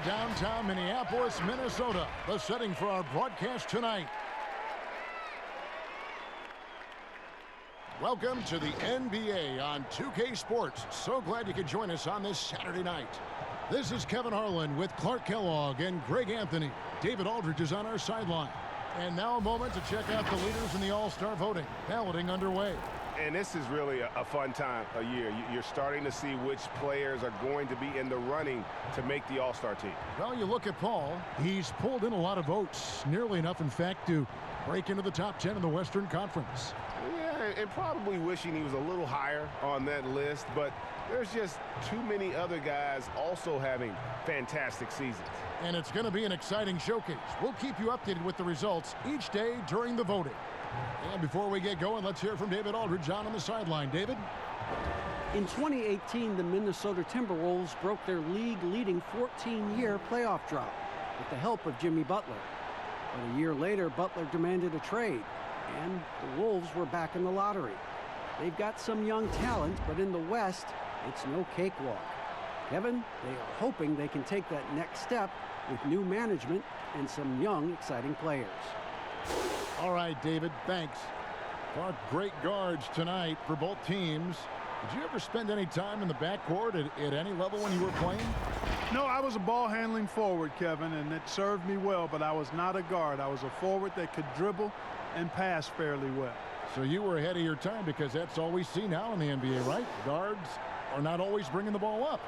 downtown Minneapolis, Minnesota, the setting for our broadcast tonight. Welcome to the NBA on 2K Sports. So glad you could join us on this Saturday night. This is Kevin Harlan with Clark Kellogg and Greg Anthony. David Aldridge is on our sideline. And now a moment to check out the leaders in the All-Star voting. Balloting underway. And this is really a fun time of year. You're starting to see which players are going to be in the running to make the All-Star team. Well, you look at Paul. He's pulled in a lot of votes. Nearly enough, in fact, to break into the top 10 in the Western Conference. Yeah, and probably wishing he was a little higher on that list. But there's just too many other guys also having fantastic seasons. And it's going to be an exciting showcase. We'll keep you updated with the results each day during the voting. And before we get going, let's hear from David Aldridge on the sideline. David? In 2018, the Minnesota Timberwolves broke their league-leading 14-year playoff drought with the help of Jimmy Butler. But a year later, Butler demanded a trade, and the Wolves were back in the lottery. They've got some young talent, but in the West, it's no cakewalk. Kevin, they are hoping they can take that next step with new management and some young, exciting players. All right, David, thanks. Clark, great guards tonight for both teams. Did you ever spend any time in the backcourt at any level when you were playing? No, I was a ball-handling forward, Kevin, and it served me well, but I was not a guard. I was a forward that could dribble and pass fairly well. So you were ahead of your time, because that's all we see now in the NBA, right? Guards are not always bringing the ball up.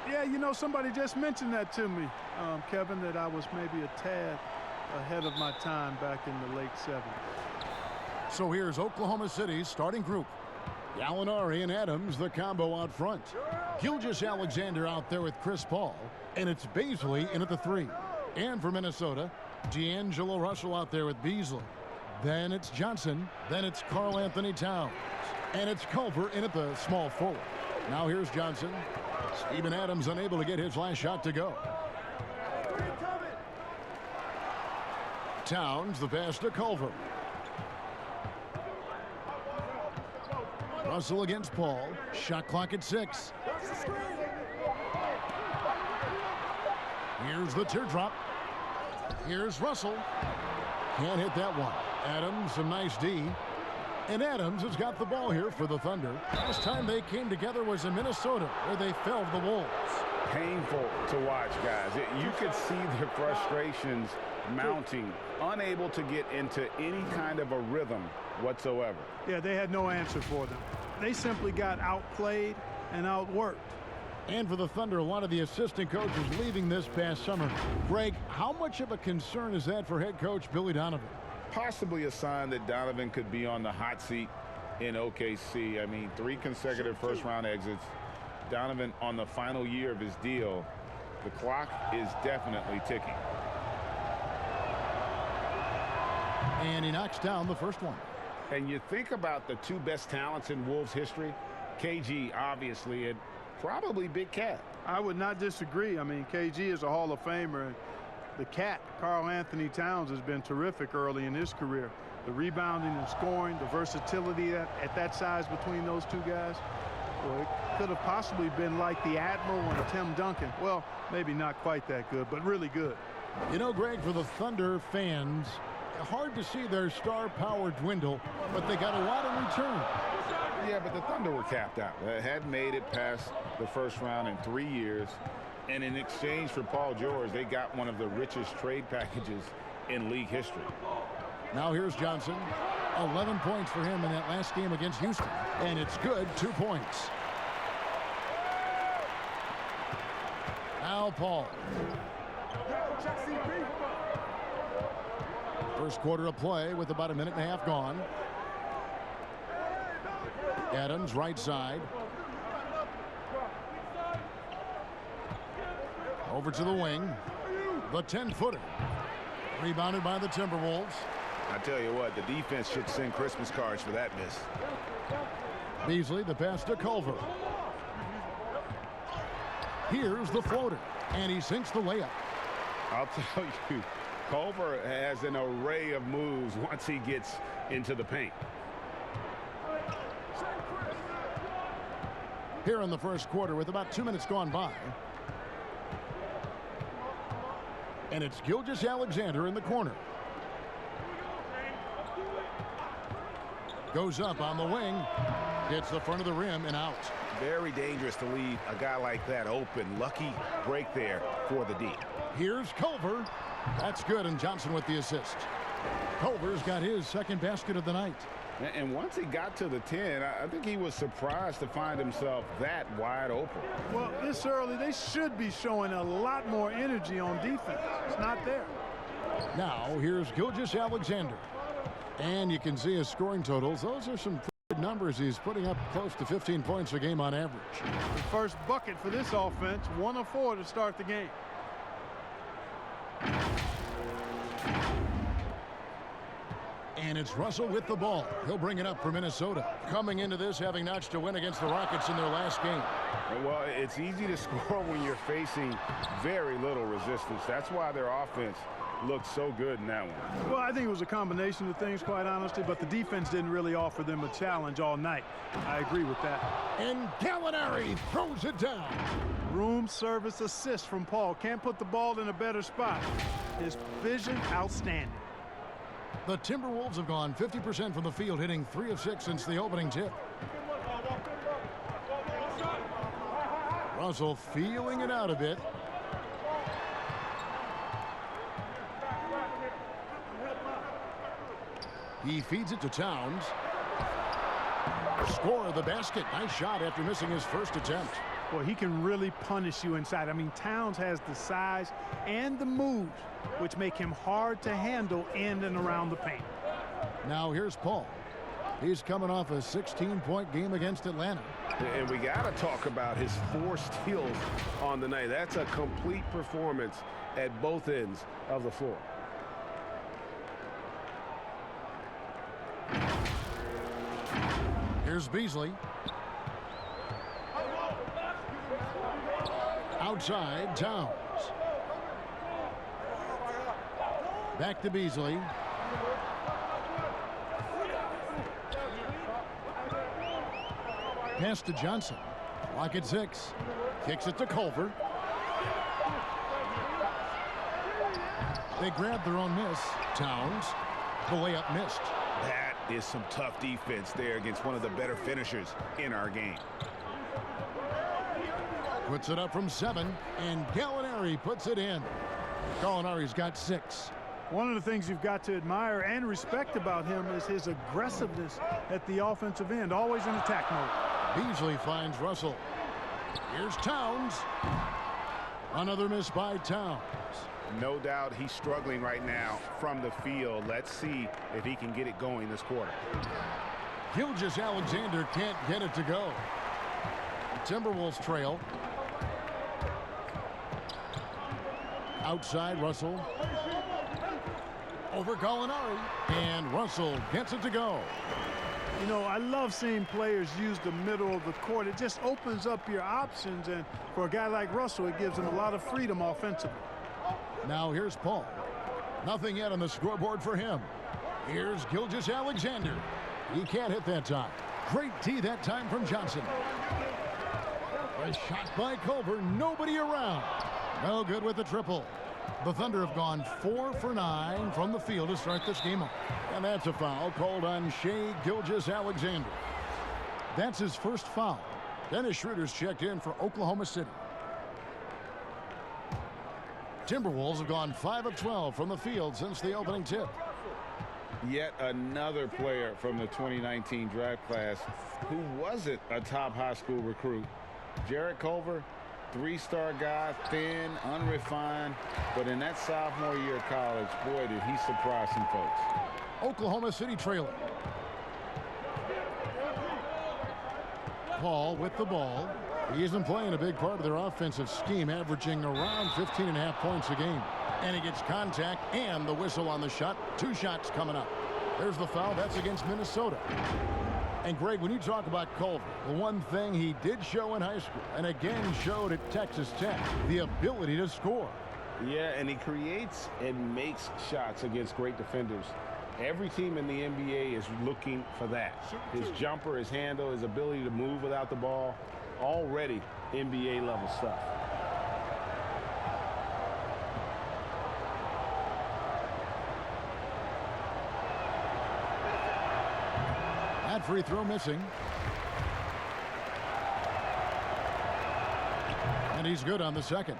Yeah, you know, somebody just mentioned that to me, Kevin, that I was maybe a tad ahead of my time back in the late 70s. So here's Oklahoma City's starting group. Gallinari and Adams, the combo out front. Gilgeous-Alexander out there with Chris Paul. And it's Beasley in at the 3. And for Minnesota, D'Angelo Russell out there with Beasley. Then it's Johnson. Then it's Karl Anthony Towns. And it's Culver in at the small forward. Now here's Johnson. Steven Adams unable to get his last shot to go. Towns, the pass to Culver. Russell against Paul. Shot clock at 6. Here's the teardrop. Here's Russell. Can't hit that one. Adams, some nice D. And Adams has got the ball here for the Thunder. Last time they came together was in Minnesota, where they felled the Wolves. Painful to watch, guys. You could see their frustrations mounting, unable to get into any kind of a rhythm whatsoever. Yeah, they had no answer for them. They simply got outplayed and outworked. And for the Thunder, a lot of the assistant coaches leaving this past summer. Greg, how much of a concern is that for head coach Billy Donovan? Possibly a sign that Donovan could be on the hot seat in OKC. I mean, 3 consecutive first-round exits. Donovan on the final year of his deal. The clock is definitely ticking. And he knocks down the first one. And you think about the 2 best talents in Wolves history, KG, obviously, and probably Big Cat. I would not disagree. I mean, KG is a Hall of Famer. And the Cat, Karl Anthony Towns, has been terrific early in his career. The rebounding and scoring, the versatility at that size between those 2 guys. Well, it could have possibly been like the Admiral and Tim Duncan. Well, maybe not quite that good, but really good. You know, Greg, for the Thunder fans, hard to see their star power dwindle, but they got a lot in return. Yeah, but the Thunder were capped out. They hadn't made it past the first round in 3 years. And in exchange for Paul George, they got one of the richest trade packages in league history. Now here's Johnson. 11 points for him in that last game against Houston. And it's good, 2 points. Now Paul. First quarter of play with about a minute and a half gone. Adams, right side. Over to the wing. The 10-footer. Rebounded by the Timberwolves. I tell you what, the defense should send Christmas cards for that miss. Beasley, the pass to Culver. Here's the floater. And he sinks the layup. I'll tell you, Culver has an array of moves once he gets into the paint. Here in the first quarter with about 2 minutes gone by. And it's Gilgeous-Alexander in the corner. Goes up on the wing. Hits the front of the rim and out. Very dangerous to leave a guy like that open. Lucky break there for the D. Here's Culver. That's good, and Johnson with the assist. Culver's got his second basket of the night. And once he got to the 10, I think he was surprised to find himself that wide open. Well, this early, they should be showing a lot more energy on defense. It's not there. Now, here's Gilgeous-Alexander. And you can see his scoring totals. Those are some good numbers. He's putting up close to 15 points a game on average. The first bucket for this offense, 1 of 4 to start the game. And it's Russell with the ball. He'll bring it up for Minnesota. Coming into this, having notched a win against the Rockets in their last game. Well, it's easy to score when you're facing very little resistance. That's why their offense looked so good in that one. Well, I think it was a combination of things, quite honestly, but the defense didn't really offer them a challenge all night. I agree with that. And Gallinari throws it down. Room service assist from Paul. Can't put the ball in a better spot. His vision, outstanding. The Timberwolves have gone 50% from the field, hitting 3 of 6 since the opening tip. Russell feeling it out a bit. He feeds it to Towns. Score the basket. Nice shot after missing his first attempt. Well, he can really punish you inside. I mean, Towns has the size and the moves, which make him hard to handle in and around the paint. Now here's Paul. He's coming off a 16-point game against Atlanta. And we got to talk about his 4 steals on the night. That's a complete performance at both ends of the floor. Here's Beasley. Outside, Towns. Back to Beasley. Pass to Johnson. Clock at 6. Kicks it to Culver. They grab their own miss. Towns. The layup missed. That is some tough defense there against one of the better finishers in our game. Puts it up from 7, and Gallinari puts it in. Gallinari's got 6. One of the things you've got to admire and respect about him is his aggressiveness at the offensive end, always in attack mode. Beasley finds Russell. Here's Towns. Another miss by Towns. No doubt he's struggling right now from the field. Let's see if he can get it going this quarter. Gilgeous-Alexander can't get it to go. Timberwolves trail. Outside, Russell. Over Gallinari. And Russell gets it to go. You know, I love seeing players use the middle of the court. It just opens up your options, and for a guy like Russell, it gives him a lot of freedom offensively. Now here's Paul. Nothing yet on the scoreboard for him. Here's Gilgeous-Alexander. He can't hit that time. Great D that time from Johnson. A shot by Culver. Nobody around. No good with the triple. The Thunder have gone 4 for 9 from the field to start this game off. And that's a foul called on Shai Gilgeous-Alexander. That's his first foul. Dennis Schroeder's checked in for Oklahoma City. Timberwolves have gone 5 of 12 from the field since the opening tip. Yet another player from the 2019 draft class who wasn't a top high school recruit. Jarrett Culver, 3-star guy, thin, unrefined, but in that sophomore year of college, boy, did he surprise some folks. Oklahoma City trailing. Paul with the ball. He isn't playing a big part of their offensive scheme, averaging around 15.5 points a game. And he gets contact and the whistle on the shot. 2 shots coming up. There's the foul. That's against Minnesota. And Greg, when you talk about Culver, the one thing he did show in high school and again showed at Texas Tech, the ability to score. Yeah, and he creates and makes shots against great defenders. Every team in the NBA is looking for that. His jumper, his handle, his ability to move without the ball, already NBA level stuff. free throw missing. And he's good on the second.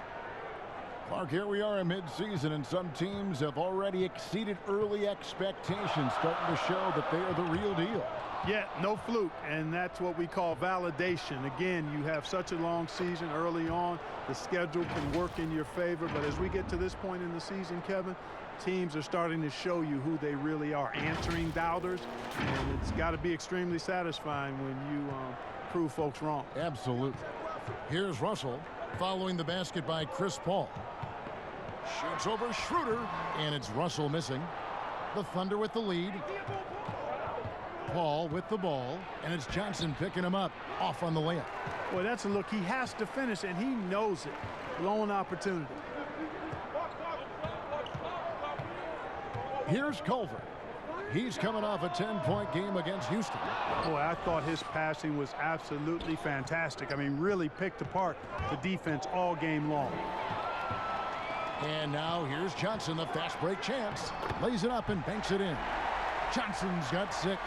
Clark, here we are in midseason, and some teams have already exceeded early expectations, starting to show that they are the real deal. Yeah, no fluke, and that's what we call validation. Again, you have such a long season early on. The schedule can work in your favor, but as we get to this point in the season, Kevin, teams are starting to show you who they really are, answering doubters, and it's got to be extremely satisfying when you prove folks wrong. Absolutely. Here's Russell following the basket by Chris Paul. Shoots over Schroeder, and it's Russell missing. The Thunder with the lead. Paul with the ball, and it's Johnson picking him up off on the layup. Boy, that's a look. He has to finish, and he knows it. Blown opportunity. Here's Culver. He's coming off a 10-point game against Houston. Boy, I thought his passing was absolutely fantastic. I mean, really picked apart the defense all game long. And now here's Johnson, the fast break chance. Lays it up and banks it in. Johnson's got 6.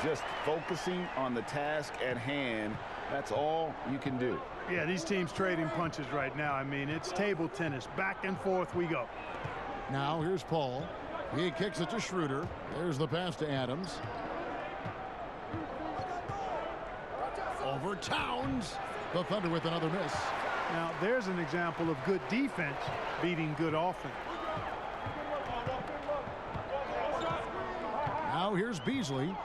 Just focusing on the task at hand. That's all you can do. Yeah, these teams trading punches right now. I mean, it's table tennis. Back and forth we go. Now here's Paul. He kicks it to Schroeder. There's the pass to Adams. Over Towns. The Thunder with another miss. Now, there's an example of good defense beating good offense. Now here's Beasley.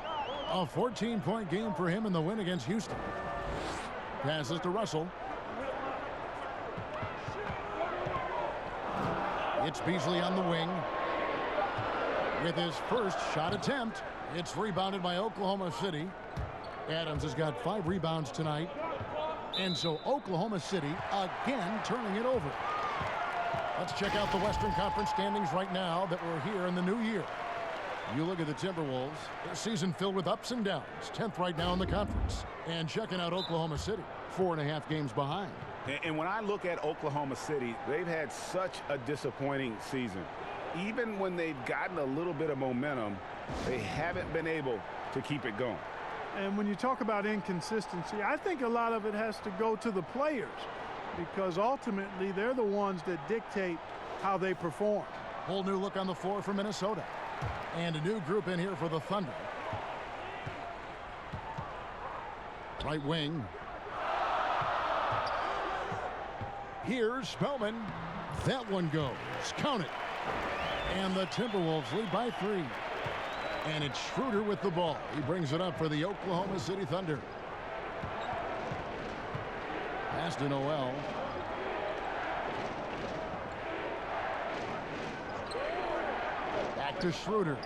A 14-point game for him in the win against Houston. Passes to Russell. It's Beasley on the wing. With his first shot attempt, it's rebounded by Oklahoma City. Adams has got 5 rebounds tonight. And so Oklahoma City again turning it over. Let's check out the Western Conference standings right now that we're here in the new year. You look at the Timberwolves, a season filled with ups and downs, 10th right now in the conference. And checking out Oklahoma City, 4.5 games behind. And when I look at Oklahoma City, they've had such a disappointing season. Even when they've gotten a little bit of momentum, they haven't been able to keep it going. And when you talk about inconsistency, I think a lot of it has to go to the players, because ultimately they're the ones that dictate how they perform. Whole new look on the floor for Minnesota. And a new group in here for the Thunder. Right wing. Here's Spellman. That one goes. Count it. And the Timberwolves lead by 3. And it's Schroeder with the ball. He brings it up for the Oklahoma City Thunder. Pass to Noel. Back to Schroeder.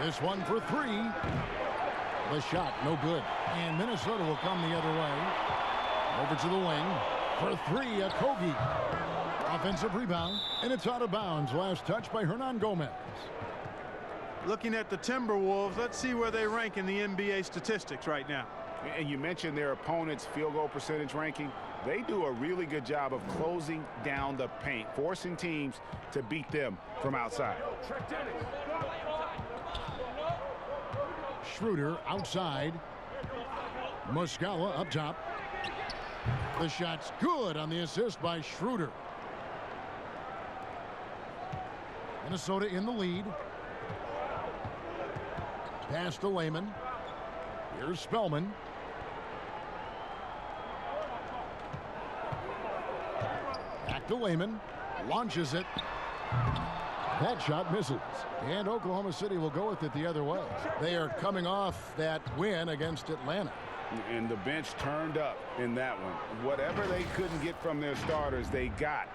This one for 3. The shot, no good. And Minnesota will come the other way. Over to the wing. For 3, a Kogi. Offensive rebound, and it's out of bounds. Last touch by Hernan Gomez. Looking at the Timberwolves, let's see where they rank in the NBA statistics right now. And you mentioned their opponent's field goal percentage ranking. They do a really good job of closing down the paint, forcing teams to beat them from outside. Schroeder outside. Muscala up top. The shot's good on the assist by Schroeder. Minnesota in the lead. Pass to Layman. Here's Spellman. Back to Layman. Launches it. That shot misses. And Oklahoma City will go with it the other way. They are coming off that win against Atlanta. And the bench turned up in that one. Whatever they couldn't get from their starters, they got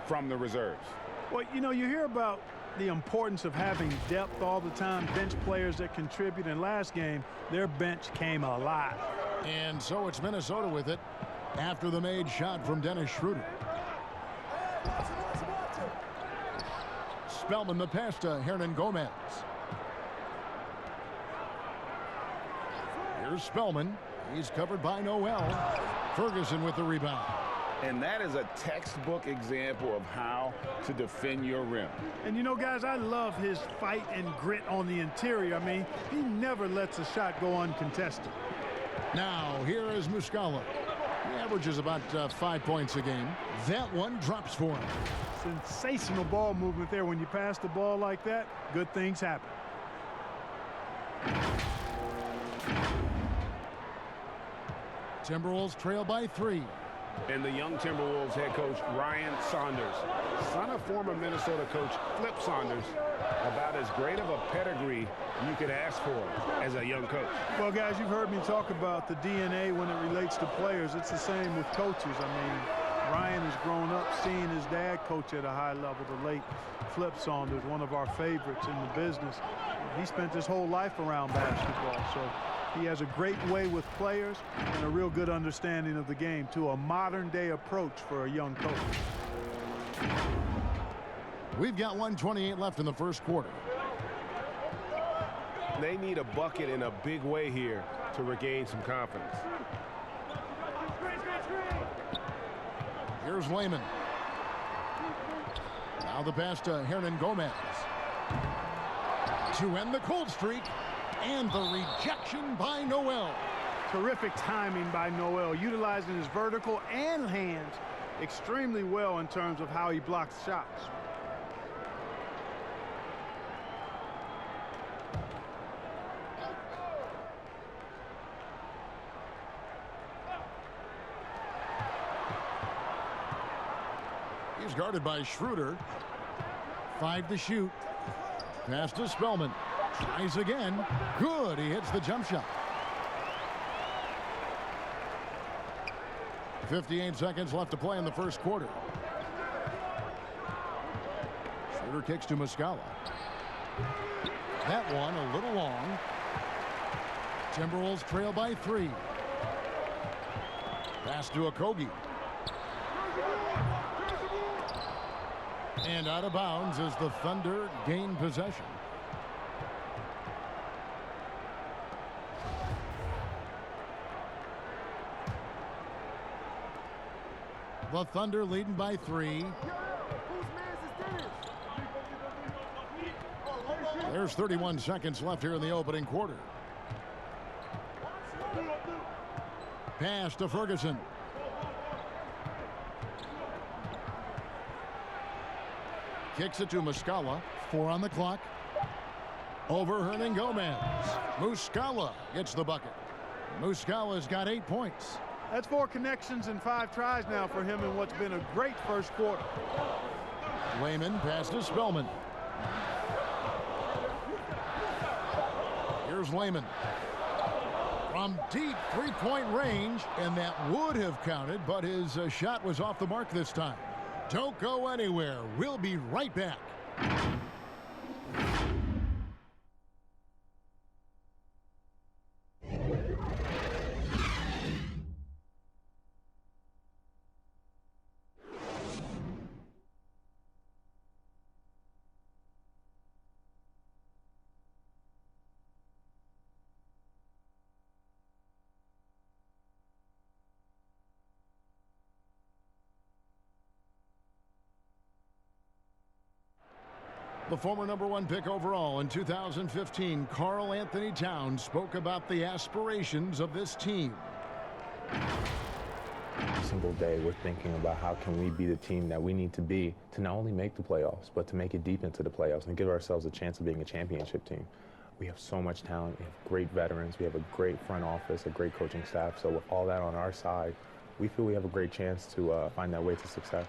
from the reserves. Well, you know, you hear about the importance of having depth all the time, bench players that contribute. In last game, their bench came alive. And so it's Minnesota with it after the made shot from Dennis Schroeder. Spellman the pass to Hernan Gomez. Here's Spellman. He's covered by Noel. Ferguson with the rebound. And that is a textbook example of how to defend your rim. And you know, guys, I love his fight and grit on the interior. I mean, he never lets a shot go uncontested. Now, here is Muscala. He averages about 5 points a game. That one drops for him. Sensational ball movement there. When you pass the ball like that, good things happen. Timberwolves trail by 3. And the young Timberwolves head coach, Ryan Saunders, son of former Minnesota coach Flip Saunders, about as great of a pedigree you could ask for as a young coach. Well, guys, you've heard me talk about the DNA when it relates to players. It's the same with coaches. I mean, Ryan has grown up seeing his dad coach at a high level, the late Flip Saunders, one of our favorites in the business. He spent his whole life around basketball, so he has a great way with players and a real good understanding of the game, to a modern-day approach for a young coach. We've got 1:28 left in the first quarter. They need a bucket in a big way here to regain some confidence. Here's Layman. Now the pass to Hernan Gomez. To end the cold streak. And the rejection by Noel. Terrific timing by Noel, utilizing his vertical and hands extremely well in terms of how he blocks shots. He's guarded by Schroeder. 5 to shoot. Pass to Spellman. Tries again. Good. He hits the jump shot. 58 seconds left to play in the first quarter. Schroeder kicks to Muscala. That one a little long. Timberwolves trail by 3. Pass to Okogie. And out of bounds as the Thunder gain possession. The Thunder leading by 3. There's 31 seconds left here in the opening quarter. Pass to Ferguson. Kicks it to Muscala. 4 on the clock. Over Hernan Gomez. Muscala gets the bucket. Muscala's got 8 points. That's 4 connections and 5 tries now for him in what's been a great first quarter. Layman pass to Spellman. Here's Layman. From deep three-point range, and that would have counted, but his shot was off the mark this time. Don't go anywhere. We'll be right back. The former #1 pick overall in 2015, Karl Anthony Towns, spoke about the aspirations of this team. Every single day we're thinking about how can we be the team that we need to be to not only make the playoffs, but to make it deep into the playoffs and give ourselves a chance of being a championship team. We have so much talent. We have great veterans. We have a great front office, a great coaching staff. So with all that on our side, we feel we have a great chance to find that way to success.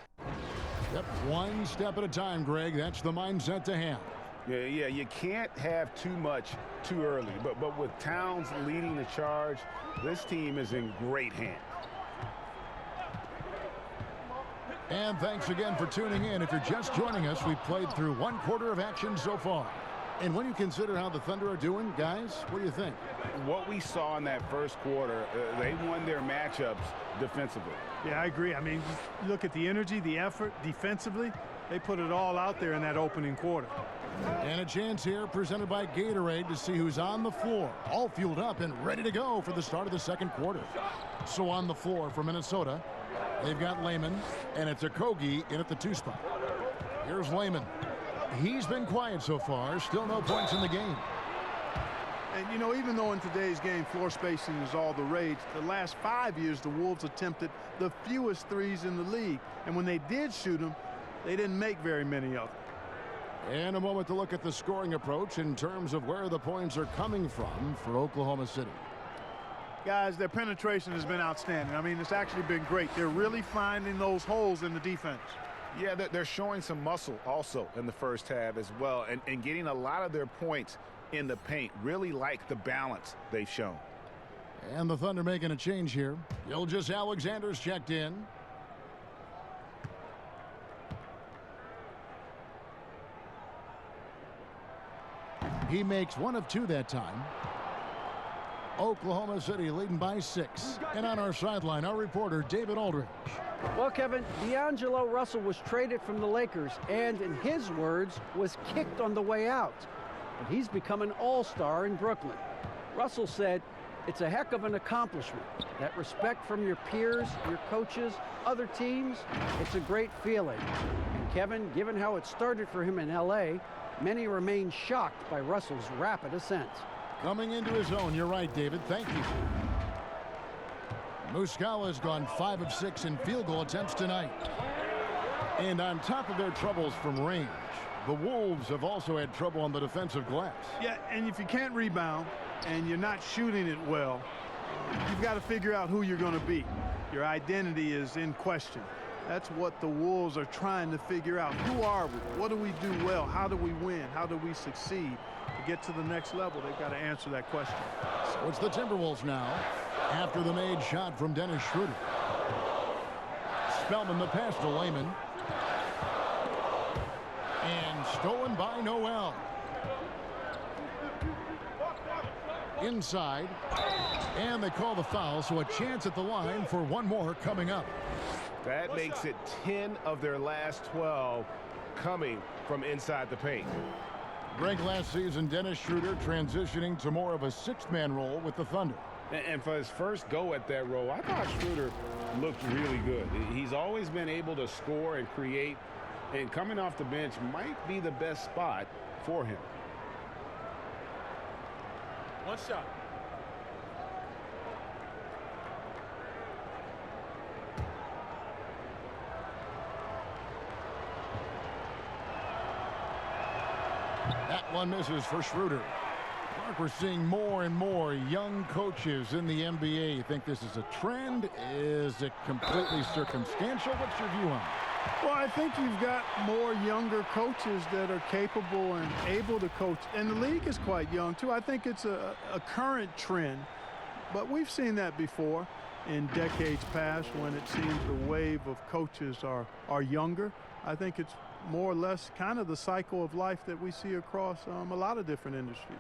Yep, one step at a time, Greg. That's the mindset to have. Yeah, you can't have too much too early. But with Towns leading the charge, this team is in great hands. And thanks again for tuning in. If you're just joining us, we've played through 1 quarter of action so far. And when you consider how the Thunder are doing, guys, what do you think? What we saw in that first quarter, they won their matchups defensively. Yeah, I agree. I mean, look at the energy, the effort defensively. They put it all out there in that opening quarter. And a chance here presented by Gatorade to see who's on the floor, all fueled up and ready to go for the start of the second quarter. So on the floor for Minnesota, They've got Lehman, and it's Okogie in at the 2 spot. Here's Lehman. He's been quiet so far. Still no points in the game. And, you know, even though in today's game floor spacing is all the rage, the last 5 years the Wolves attempted the fewest threes in the league. And when they did shoot them, they didn't make very many of them. And a moment to look at the scoring approach in terms of where the points are coming from for Oklahoma City. Guys, their penetration has been outstanding. I mean, it's actually been great. They're really finding those holes in the defense. Yeah, they're showing some muscle also in the first half as well, and getting a lot of their points in the paint. Really like the balance they've shown. And the Thunder making a change here. Gilgeous Alexander's checked in. He makes 1 of 2 that time. Oklahoma City leading by 6. And on our sideline, our reporter, David Aldridge. Well, Kevin, D'Angelo Russell was traded from the Lakers and, in his words, was kicked on the way out. But he's become an all-star in Brooklyn. Russell said, "It's a heck of an accomplishment. That respect from your peers, your coaches, other teams, it's a great feeling." And Kevin, given how it started for him in L.A., many remain shocked by Russell's rapid ascent. Coming into his own, you're right, David. Thank you. Muscala's gone 5 of 6 in field goal attempts tonight. And on top of their troubles from range, the Wolves have also had trouble on the defensive glass. Yeah, and if you can't rebound and you're not shooting it well, you've got to figure out who you're going to beat. Your identity is in question. That's what the Wolves are trying to figure out. Who are we? What do we do well? How do we win? How do we succeed? To get to the next level, they've got to answer that question. So it's the Timberwolves now after the made shot from Dennis Schroeder. Spellman the pass to Lehman. And stolen by Noel. Inside. And they call the foul, so a chance at the line for 1 more coming up. That makes it 10 of their last 12 coming from inside the paint. Greg, last season, Dennis Schroeder transitioning to more of a 6-man role with the Thunder. And for his first go at that role, I thought Schroeder looked really good. He's always been able to score and create, and coming off the bench might be the best spot for him. 1 shot. That one misses for Schroeder. Mark, we're seeing more and more young coaches in the NBA. You think this is a trend? Is it completely circumstantial? What's your view on it? Well, I think you've got more younger coaches that are capable and able to coach. And the league is quite young, too. I think it's a current trend. But we've seen that before in decades past when it seems the wave of coaches are younger. I think it's more or less kind of the cycle of life that we see across a lot of different industries.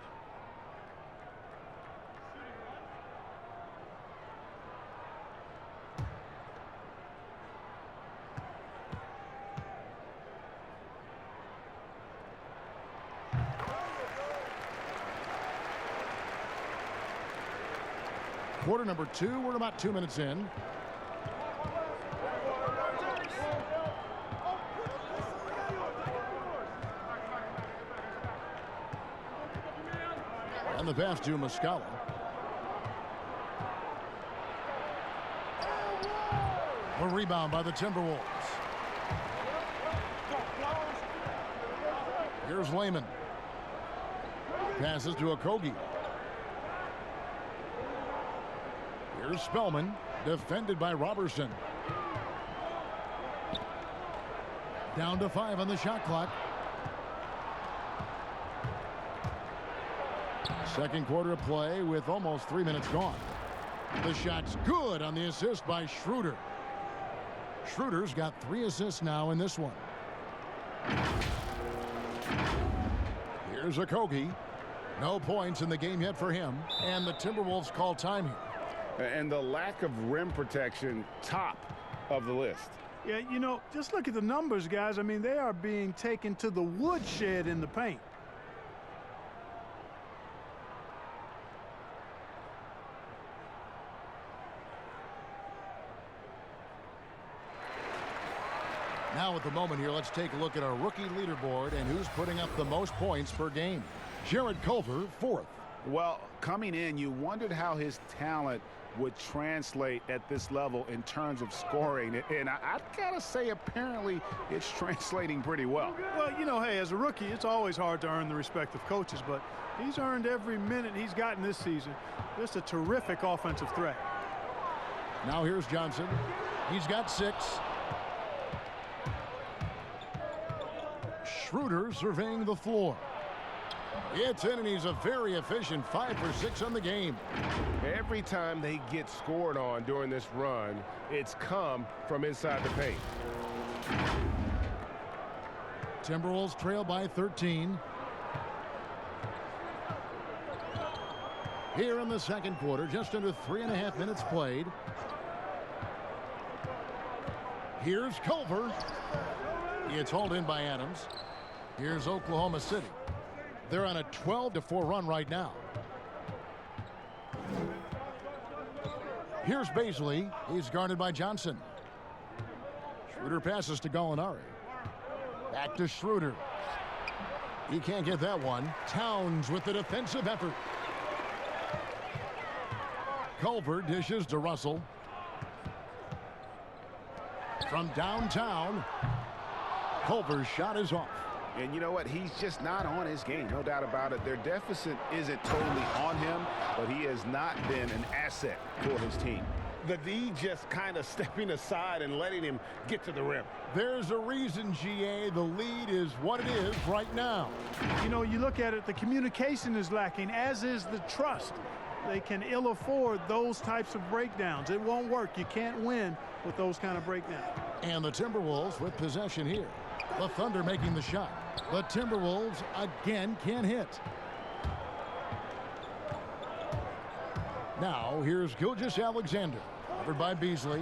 Quarter number 2, we're about 2 minutes in. And the pass to Muscala. A rebound by the Timberwolves. Here's Lehman. Passes to Okogie. Here's Spellman, defended by Robertson. Down to 5 on the shot clock. Second quarter of play with almost 3 minutes gone. The shot's good on the assist by Schroeder. Schroeder's got 3 assists now in this one. Here's Okogie. No points in the game yet for him. And the Timberwolves call time here. And the lack of rim protection, top of the list. Yeah, you know, just look at the numbers, guys. I mean, they are being taken to the woodshed in the paint. Now at the moment here, let's take a look at our rookie leaderboard and who's putting up the most points per game. Jared Culver, 4th. Well, coming in, you wondered how his talent would translate at this level in terms of scoring. And I've got to say, apparently, it's translating pretty well. Well, you know, hey, as a rookie, it's always hard to earn the respect of coaches, but he's earned every minute he's gotten this season. Just a terrific offensive threat. Now here's Johnson. He's got 6. Schroeder surveying the floor. It's in, and he's a very efficient 5 for 6 on the game. Every time they get scored on during this run, it's come from inside the paint. Timberwolves trail by 13. Here in the second quarter, just under 3.5 minutes played. Here's Culver. It's hauled in by Adams. Here's Oklahoma City. They're on a 12-4 run right now. Here's Baisley. He's guarded by Johnson. Schroeder passes to Gallinari. Back to Schroeder. He can't get that one. Towns with the defensive effort. Culver dishes to Russell. From downtown, Culver's shot is off. And you know what? He's just not on his game, no doubt about it. Their deficit isn't totally on him, but he has not been an asset for his team. The D just kind of stepping aside and letting him get to the rim. There's a reason, GA, the lead is what it is right now. You know, you look at it, the communication is lacking, as is the trust. They can ill afford those types of breakdowns. It won't work. You can't win with those kind of breakdowns. And the Timberwolves with possession here. The Thunder making the shot. The Timberwolves again can't hit. Now here's Gilgeous-Alexander, covered by Beasley.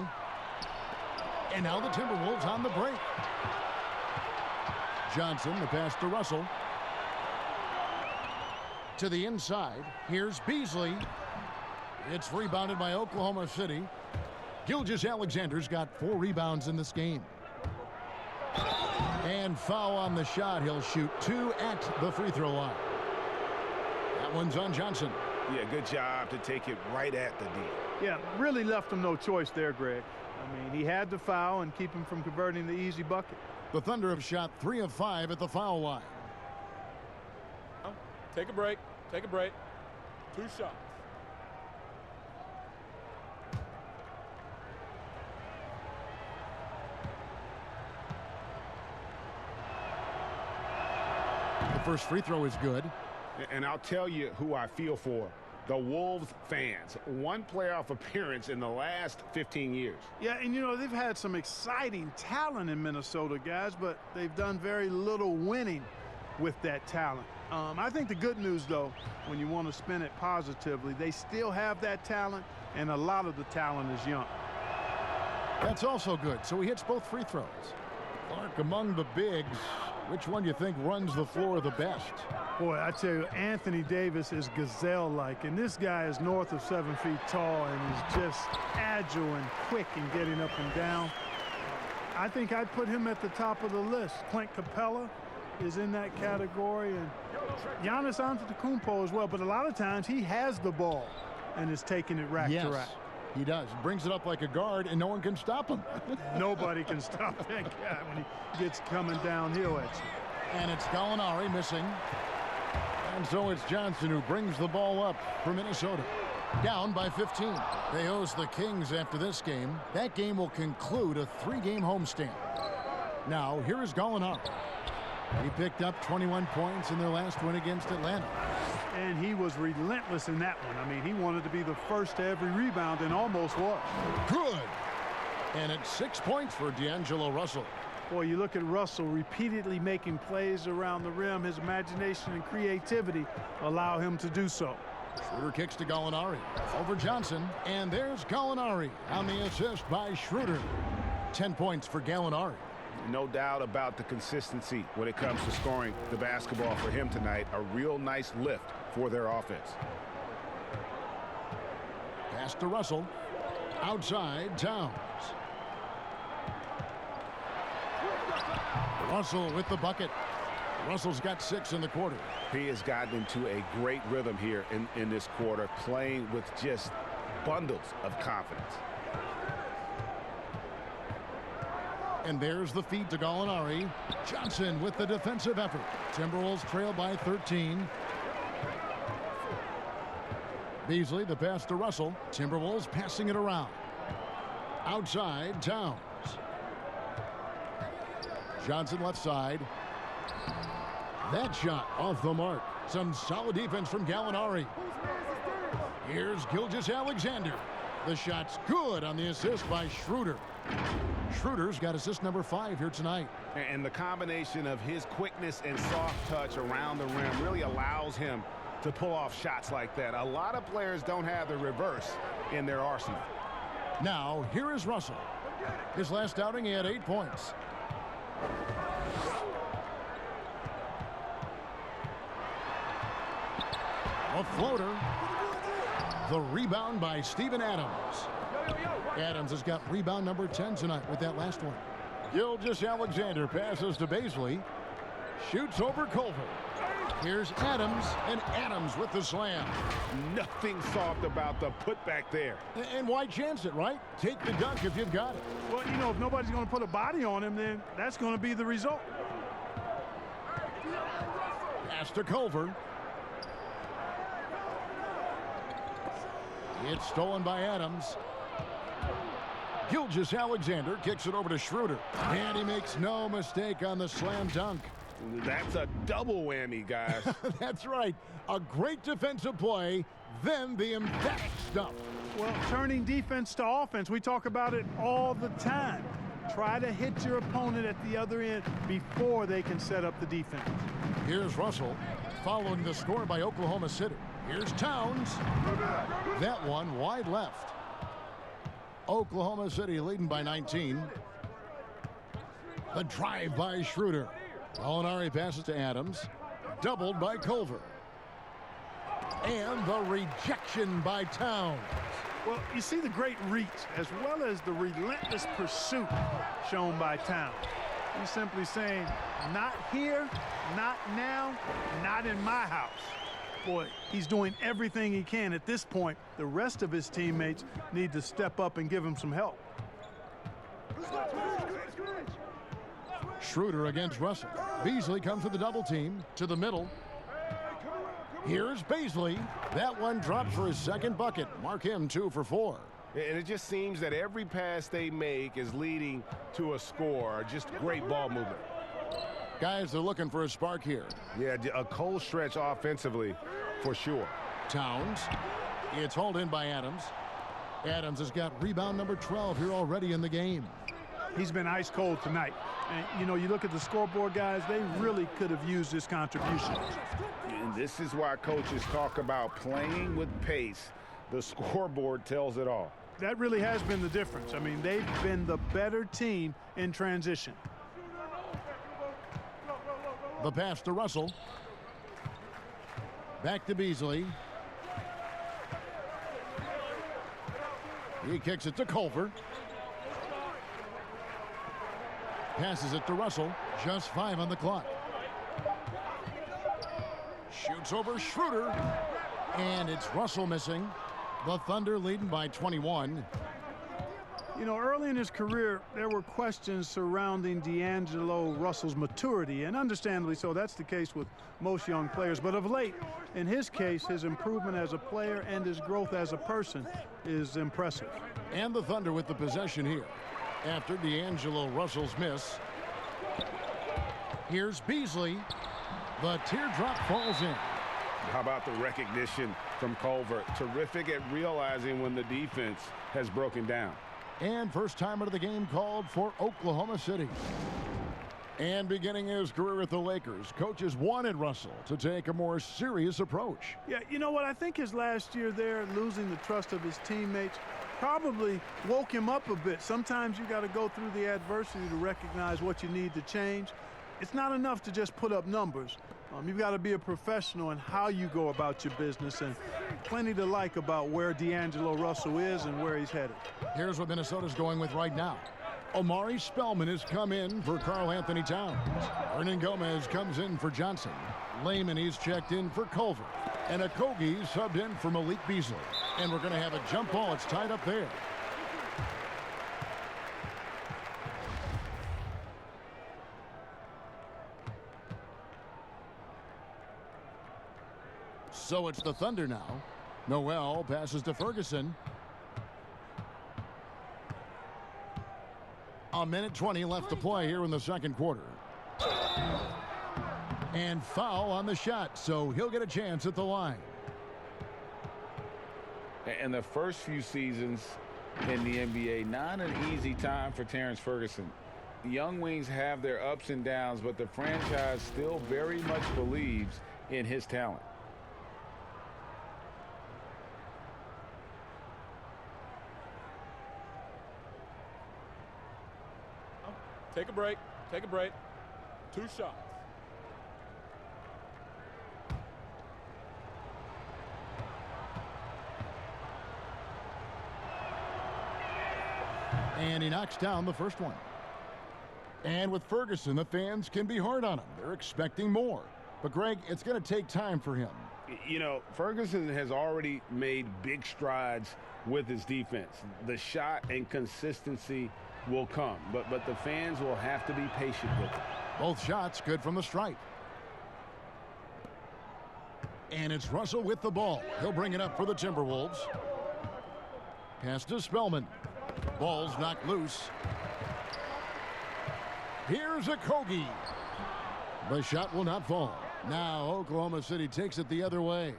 And now the Timberwolves on the break. Johnson, the pass to Russell. To the inside, here's Beasley. It's rebounded by Oklahoma City. Gilgeous-Alexander's got 4 rebounds in this game. And foul on the shot. He'll shoot 2 at the free throw line. That one's on Johnson. Yeah, good job to take it right at the D. Yeah, really left him no choice there, Greg. I mean, he had to foul and keep him from converting the easy bucket. The Thunder have shot 3 of 5 at the foul line. Take a break. Take a break. 2 shots. The first free throw is good. And I'll tell you who I feel for. The Wolves fans. 1 playoff appearance in the last 15 years. Yeah, and you know, they've had some exciting talent in Minnesota, guys, but they've done very little winning with that talent. I think the good news, though, when you want to spin it positively, they still have that talent, and a lot of the talent is young. That's also good. So he hits both free throws. Clark, among the bigs, which one do you think runs the floor the best? Boy, I tell you, Anthony Davis is gazelle-like, and this guy is north of 7 feet tall and is just agile and quick in getting up and down. I think I'd put him at the top of the list. Clint Capella is in that category, and Giannis Antetokounmpo as well, but a lot of times he has the ball and is taking it rack to rack. He does. Brings it up like a guard, and no one can stop him. Nobody can stop that guy when he gets coming downhill at you. And it's Gallinari missing. And so it's Johnson who brings the ball up for Minnesota. Down by 15. They host the Kings after this game. That game will conclude a 3-game homestand. Now, here is Gallinari. He picked up 21 points in their last win against Atlanta. And he was relentless in that one. I mean, he wanted to be the first to every rebound and almost was. Good. And it's 6 points for D'Angelo Russell. Boy, you look at Russell repeatedly making plays around the rim. His imagination and creativity allow him to do so. Schroeder kicks to Gallinari. Over Johnson. And there's Gallinari on the assist by Schroeder. 10 points for Gallinari. No doubt about the consistency when it comes to scoring the basketball for him tonight. A real nice lift for their offense. Pass to Russell. Outside, Towns. Russell with the bucket. Russell's got 6 in the quarter. He has gotten into a great rhythm here in this quarter, playing with just bundles of confidence. And there's the feed to Gallinari. Johnson with the defensive effort. Timberwolves trail by 13. Beasley, the pass to Russell. Timberwolves passing it around. Outside, Towns. Johnson left side. That shot off the mark. Some solid defense from Gallinari. Here's Gilgeous-Alexander. The shot's good on the assist by Schroeder. Schroeder's got assist number 5 here tonight. And the combination of his quickness and soft touch around the rim really allows him to pull off shots like that. A lot of players don't have the reverse in their arsenal. Now, here is Russell. His last outing, he had 8 points. A floater. The rebound by Steven Adams. Adams has got rebound number 10 tonight with that last one. Gilgeous-Alexander passes to Beasley. Shoots over Culver. Here's Adams, and Adams with the slam. Nothing soft about the putback there. And why chance it, right? Take the dunk if you've got it. Well, you know, if nobody's going to put a body on him, then that's going to be the result. Pass to Culver. It's stolen by Adams. Gilgeous-Alexander kicks it over to Schroeder. And he makes no mistake on the slam dunk. That's a double whammy, guys. That's right. A great defensive play, then the emphatic stuff. Well, turning defense to offense, we talk about it all the time. Try to hit your opponent at the other end before they can set up the defense. Here's Russell, following the score by Oklahoma City. Here's Towns. That one wide left. Oklahoma City leading by 19. The drive by Schroeder. Gallinari passes to Adams. Doubled by Culver. And the rejection by Towns. Well, you see the great reach as well as the relentless pursuit shown by Towns. He's simply saying, not here, not now, not in my house. Boy, he's doing everything he can at this point. The rest of his teammates need to step up and give him some help. Schroeder against Russell. Beasley comes with the double team to the middle. Here's Beasley. That one drops for his second bucket. Mark him 2 for 4. And it just seems that every pass they make is leading to a score. Just great ball movement. Guys, they're looking for a spark here. Yeah, a cold stretch offensively for sure. Towns. It's hauled in by Adams. Adams has got rebound number 12 here already in the game. He's been ice cold tonight. And, you know, you look at the scoreboard, guys, they really could have used this contribution. And this is why coaches talk about playing with pace. The scoreboard tells it all. That really has been the difference. I mean, they've been the better team in transition. The pass to Russell. Back to Beasley. He kicks it to Culver. Passes it to Russell. Just 5 on the clock. Shoots over Schroeder. And it's Russell missing. The Thunder leading by 21. You know, early in his career, there were questions surrounding D'Angelo Russell's maturity, and understandably so. That's the case with most young players. But of late, in his case, his improvement as a player and his growth as a person is impressive. And the Thunder with the possession here. After D'Angelo Russell's miss. Here's Beasley. The teardrop falls in. How about the recognition from Culver? Terrific at realizing when the defense has broken down. And first timer of the game called for Oklahoma City. And beginning his career with the Lakers, coaches wanted Russell to take a more serious approach. Yeah, you know what? I think his last year there, losing the trust of his teammates, probably woke him up a bit. Sometimes you got to go through the adversity to recognize what you need to change. It's not enough to just put up numbers. You've got to be a professional in how you go about your business, and plenty to like about where D'Angelo Russell is and where he's headed. Here's what Minnesota's going with right now. Omari Spellman has come in for Karl Anthony Towns. Hernan Gomez comes in for Johnson. Lehman, he's checked in for Culver. And Okogie subbed in for Malik Beasley. And we're going to have a jump ball. It's tied up there. So it's the Thunder now. Noel passes to Ferguson. A minute 20 left to play here in the second quarter. And foul on the shot, so he'll get a chance at the line. And the first few seasons in the NBA, not an easy time for Terrence Ferguson. The young wings have their ups and downs, but the franchise still very much believes in his talent. Take a break. Take a break. 2 shots. And he knocks down the first one. And with Ferguson, the fans can be hard on him. They're expecting more. But, Greg, it's going to take time for him. You know, Ferguson has already made big strides with his defense. The shot and consistency will come, but the fans will have to be patient with it. Both shots good from the stripe. And it's Russell with the ball. He'll bring it up for the Timberwolves. Pass to Spellman. Ball's knocked loose. Here's Okogie. The shot will not fall. Now Oklahoma City takes it the other way.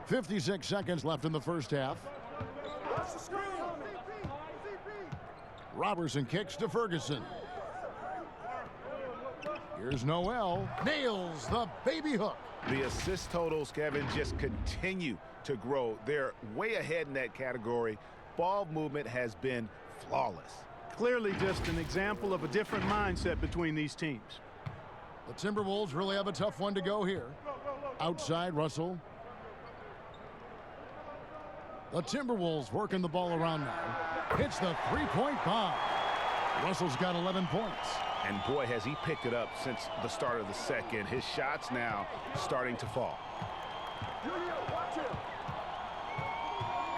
56 seconds left in the first half. Robertson kicks to Ferguson. Here's Noel. Nails the baby hook. The assist totals, Kevin, just continue to grow. They're way ahead in that category. Ball movement has been flawless. Clearly just an example of a different mindset between these teams. The Timberwolves really have a tough one to go here. Outside, Russell. The Timberwolves working the ball around now. Hits the three-point bomb. Russell's got 11 points. And boy, has he picked it up since the start of the second. His shots now starting to fall.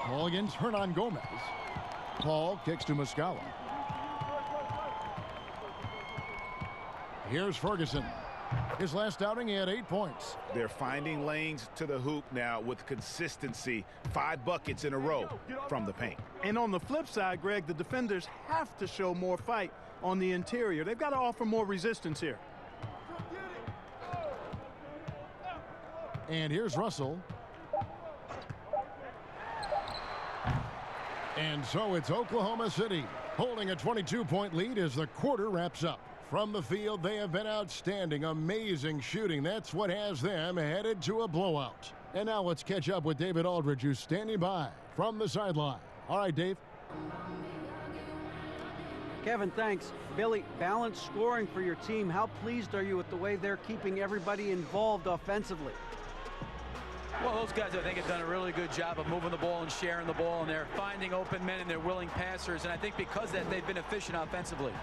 Ball against Hernan Gomez. Paul kicks to Muscala. Here's Ferguson. His last outing, he had 8 points. They're finding lanes to the hoop now with consistency. 5 buckets in a row from the paint. And on the flip side, Greg, the defenders have to show more fight on the interior. They've got to offer more resistance here. And here's Russell. And so it's Oklahoma City holding a 22-point lead as the quarter wraps up. From the field, they have been outstanding. Amazing shooting. That's what has them headed to a blowout. And now let's catch up with David Aldridge, who's standing by from the sideline. All right, Dave. Kevin, thanks. Billy, balanced scoring for your team. How pleased are you with the way they're keeping everybody involved offensively? Well, those guys, I think, have done a really good job of moving the ball and sharing the ball, and they're finding open men and they're willing passers. And I think because of that, they've been efficient offensively.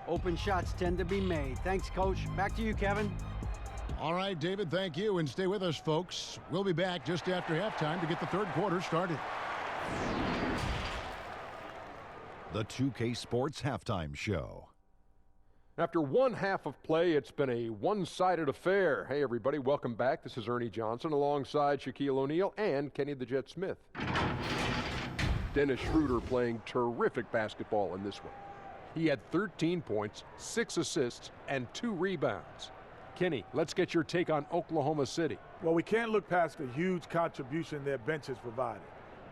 Open shots tend to be made. Thanks, Coach. Back to you, Kevin. All right, David, thank you. And stay with us, folks. We'll be back just after halftime to get the third quarter started. The 2K Sports Halftime Show. After one half of play, it's been a one-sided affair. Hey, everybody, welcome back. This is Ernie Johnson alongside Shaquille O'Neal and Kenny the Jet Smith. Dennis Schroeder playing terrific basketball in this one. He had 13 points, 6 assists, and 2 rebounds. Kenny, let's get your take on Oklahoma City. Well, we can't look past the huge contribution their bench has provided.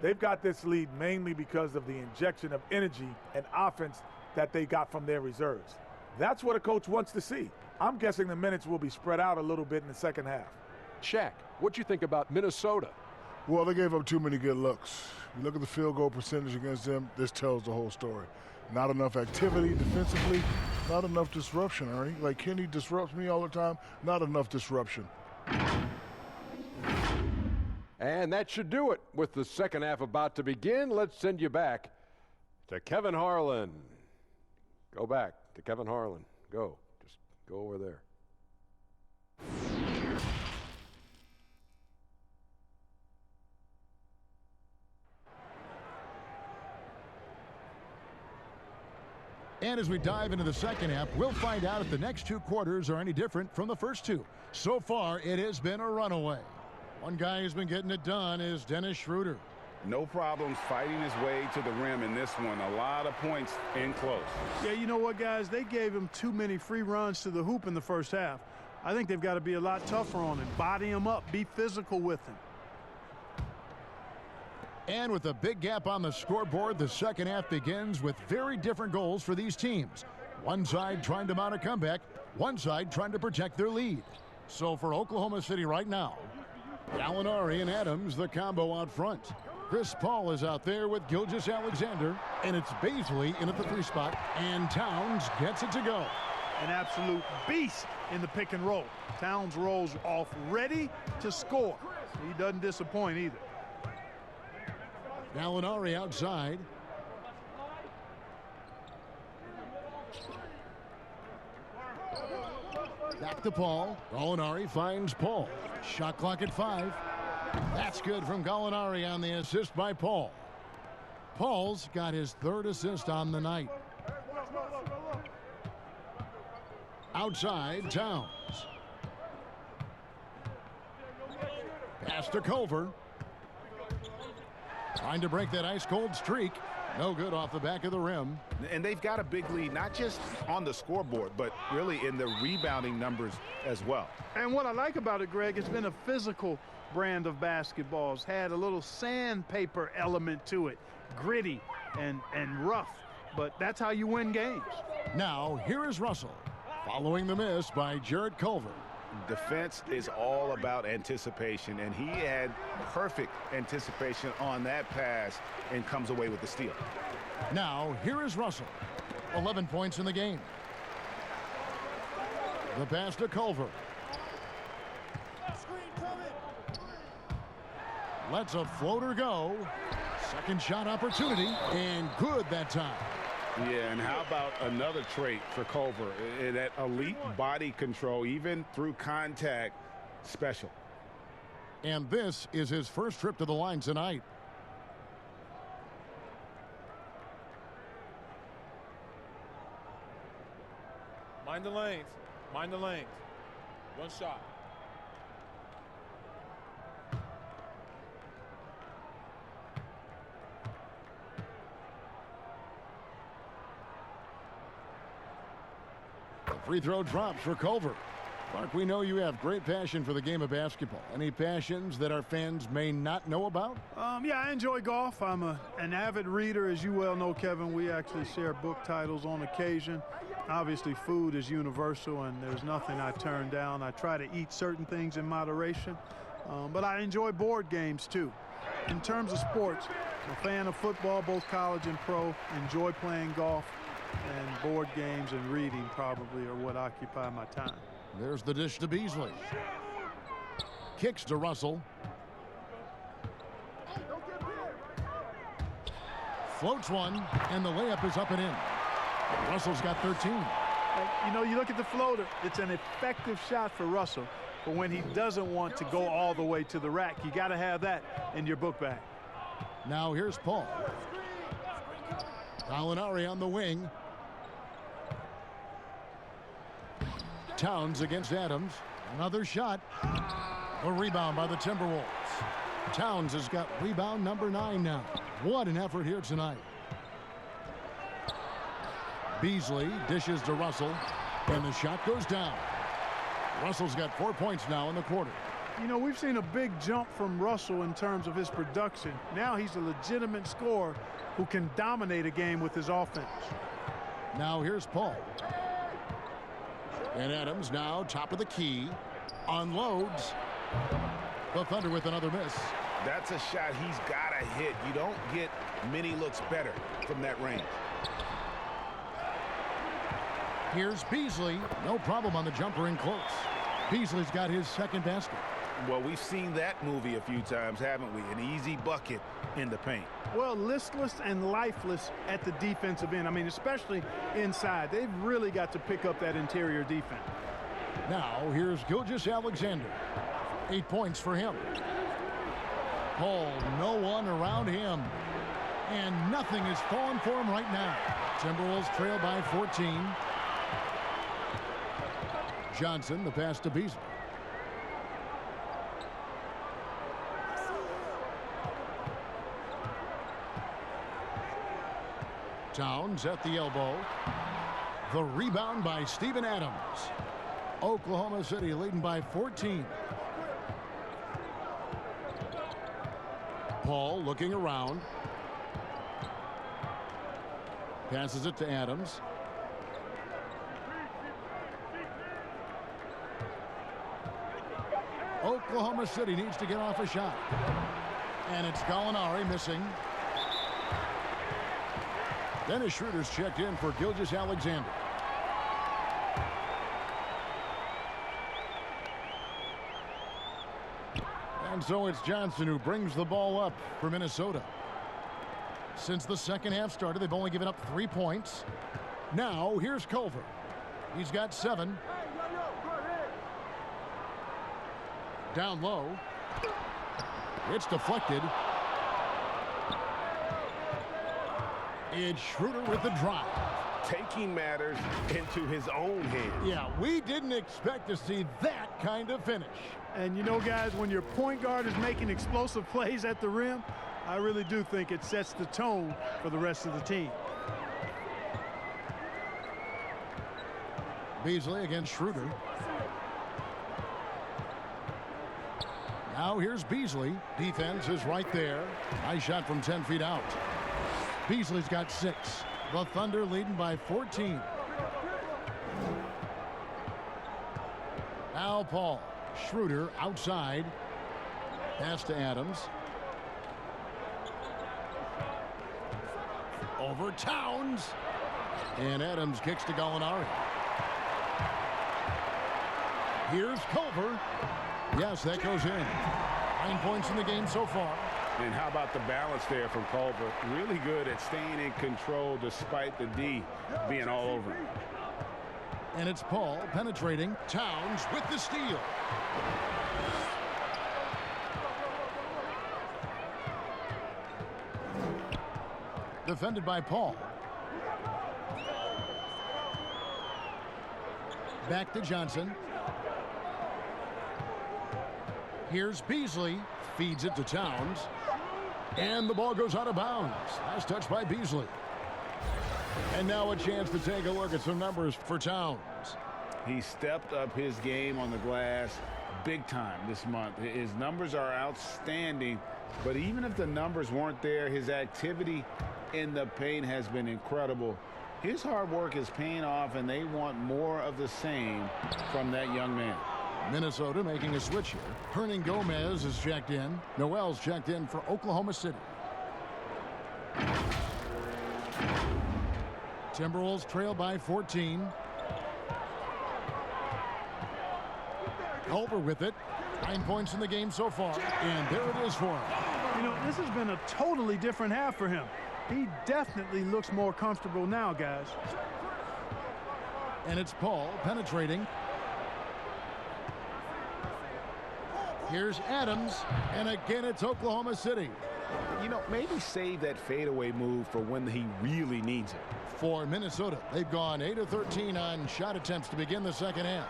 They've got this lead mainly because of the injection of energy and offense that they got from their reserves. That's what a coach wants to see. I'm guessing the minutes will be spread out a little bit in the second half. Shaq, what you think about Minnesota? Well, they gave up too many good looks. You look at the field goal percentage against them, this tells the whole story. Not enough activity defensively, not enough disruption, Ernie. Like Kenny disrupts me all the time, not enough disruption. And that should do it. With the second half about to begin, let's send you back to Kevin Harlan. Go back to Kevin Harlan. Go. Just go over there. And as we dive into the second half, we'll find out if the next two quarters are any different from the first two. So far, it has been a runaway. One guy who's been getting it done is Dennis Schroeder. No problems fighting his way to the rim in this one. A lot of points in close. Yeah, you know what, guys? They gave him too many free runs to the hoop in the first half. I think they've got to be a lot tougher on him. Body him up. Be physical with him. And with a big gap on the scoreboard, the second half begins with very different goals for these teams. One side trying to mount a comeback, one side trying to protect their lead. So for Oklahoma City right now, Gallinari and Adams, the combo out front. Chris Paul is out there with Gilgeous-Alexander, and it's Beasley in at the 3 spot, and Towns gets it to go. An absolute beast in the pick and roll. Towns rolls off ready to score. He doesn't disappoint either. Gallinari outside. Back to Paul. Gallinari finds Paul. Shot clock at 5. That's good from Gallinari on the assist by Paul. Paul's got his 3rd assist on the night. Outside, Towns. Pass to Culver. Trying to break that ice-cold streak. No good off the back of the rim. And they've got a big lead, not just on the scoreboard, but really in the rebounding numbers as well. And what I like about it, Greg, it's been a physical brand of basketball. It's had a little sandpaper element to it. Gritty and rough. But that's how you win games. Now, here is Russell, following the miss by Jarrett Culver. Defense is all about anticipation, and he had perfect anticipation on that pass and comes away with the steal. Now, here is Russell. 11 points in the game. The pass to Culver. Lets a floater go. Second shot opportunity, and good that time. Yeah, and how about another trait for Culver? That elite body control, even through contact, special. And this is his first trip to the line tonight. Mind the lanes. Mind the lanes. One shot. Free throw drops for Culver. Mark, we know you have great passion for the game of basketball. Any passions that our fans may not know about? Yeah, I enjoy golf. I'm an avid reader. As you well know, Kevin, we actually share book titles on occasion. Obviously, food is universal, and there's nothing I turn down. I try to eat certain things in moderation, but I enjoy board games, too. In terms of sports, I'm a fan of football, both college and pro. Enjoy playing golf. And board games and reading probably are what occupy my time. There's the dish to Beasley. Kicks to Russell. Floats one, and the layup is up and in. Russell's got 13. You know, you look at the floater, it's an effective shot for Russell. But when he doesn't want to go all the way to the rack, you got to have that in your book bag. Now here's Paul. Gallinari on the wing. Towns against Adams. Another shot. A rebound by the Timberwolves. Towns has got rebound number 9 now. What an effort here tonight. Beasley dishes to Russell, and the shot goes down. Russell's got 4 points now in the quarter. You know, we've seen a big jump from Russell in terms of his production. Now he's a legitimate scorer who can dominate a game with his offense. Now here's Paul. And Adams now top of the key. Unloads. The Thunder with another miss. That's a shot he's got to hit. You don't get many looks better from that range. Here's Beasley. No problem on the jumper in close. Beasley's got his second basket. Well, we've seen that movie a few times, haven't we? An easy bucket in the paint. Well, listless and lifeless at the defensive end. I mean, especially inside. They've really got to pick up that interior defense. Now, here's Gilgeous-Alexander. 8 points for him. Paul, no one around him. And nothing is falling for him right now. Timberwolves trail by 14. Johnson, the pass to Beasley. Towns at the elbow. The rebound by Steven Adams. Oklahoma City leading by 14. Paul looking around. Passes it to Adams. Oklahoma City needs to get off a shot. And it's Gallinari missing. Dennis Schroeder's checked in for Gilgeous-Alexander. And so it's Johnson who brings the ball up for Minnesota. Since the second half started, they've only given up 3 points. Now, here's Culver. He's got 7. Down low. It's deflected. It's Schroeder with the drive. Taking matters into his own hands. Yeah, we didn't expect to see that kind of finish. And you know, guys, when your point guard is making explosive plays at the rim, I really do think it sets the tone for the rest of the team. Beasley against Schroeder. Now here's Beasley. Defense is right there. Nice shot from 10 feet out. Beasley's got 6. The Thunder leading by 14. Now Paul. Schroeder outside. Pass to Adams. Over Towns. And Adams kicks to Gallinari. Here's Culver. Yes, that goes in. 9 points in the game so far. And how about the balance there from Culver? Really good at staying in control despite the D being all over him. And it's Paul penetrating. Towns with the steal. Defended by Paul. Back to Johnson. Here's Beasley. Feeds it to Towns. And the ball goes out of bounds. Nice touch by Beasley. And now a chance to take a look at some numbers for Towns. He stepped up his game on the glass big time this month. His numbers are outstanding, but even if the numbers weren't there, his activity in the paint has been incredible. His hard work is paying off, and they want more of the same from that young man. Minnesota making a switch here. Hernan Gomez is checked in. Noel's checked in for Oklahoma City. Timberwolves trail by 14. Culver with it. 9 points in the game so far. And there it is for him. You know, this has been a totally different half for him. He definitely looks more comfortable now, guys. And it's Paul penetrating. Here's Adams, and again it's Oklahoma City. You know, maybe save that fadeaway move for when he really needs it. For Minnesota, they've gone 8 of 13 on shot attempts to begin the second half.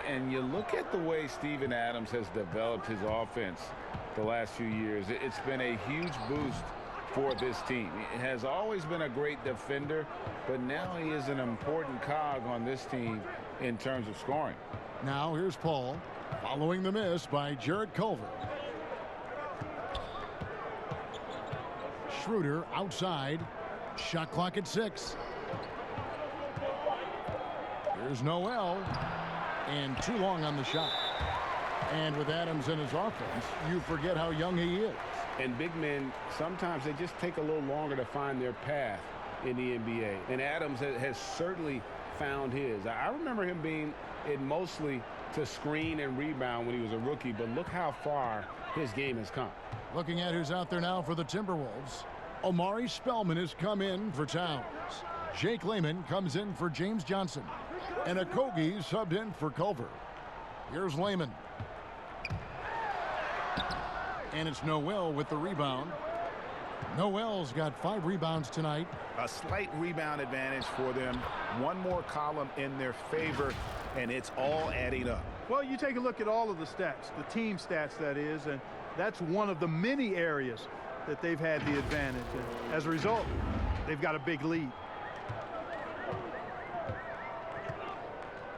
And you look at the way Steven Adams has developed his offense the last few years. It's been a huge boost for this team. He has always been a great defender, but now he is an important cog on this team in terms of scoring. Now here's Paul. Following the miss by Jarrett Culver. Schroeder outside. Shot clock at 6. Here's Noel. And too long on the shot. And with Adams in his offense, you forget how young he is. And big men, sometimes they just take a little longer to find their path in the NBA. And Adams has certainly found his. I remember him being it mostly to screen and rebound when he was a rookie, but look how far his game has come. Looking at who's out there now for the Timberwolves. Omari Spellman has come in for Towns. Jake Layman comes in for James Johnson. And Okogie subbed in for Culver. Here's Layman. And it's Noel with the rebound. Noel's got 5 rebounds tonight. A slight rebound advantage for them. One more column in their favor, and it's all adding up. Well, you take a look at all of the stats, the team stats, that is, and that's one of the many areas that they've had the advantage. And as a result, they've got a big lead.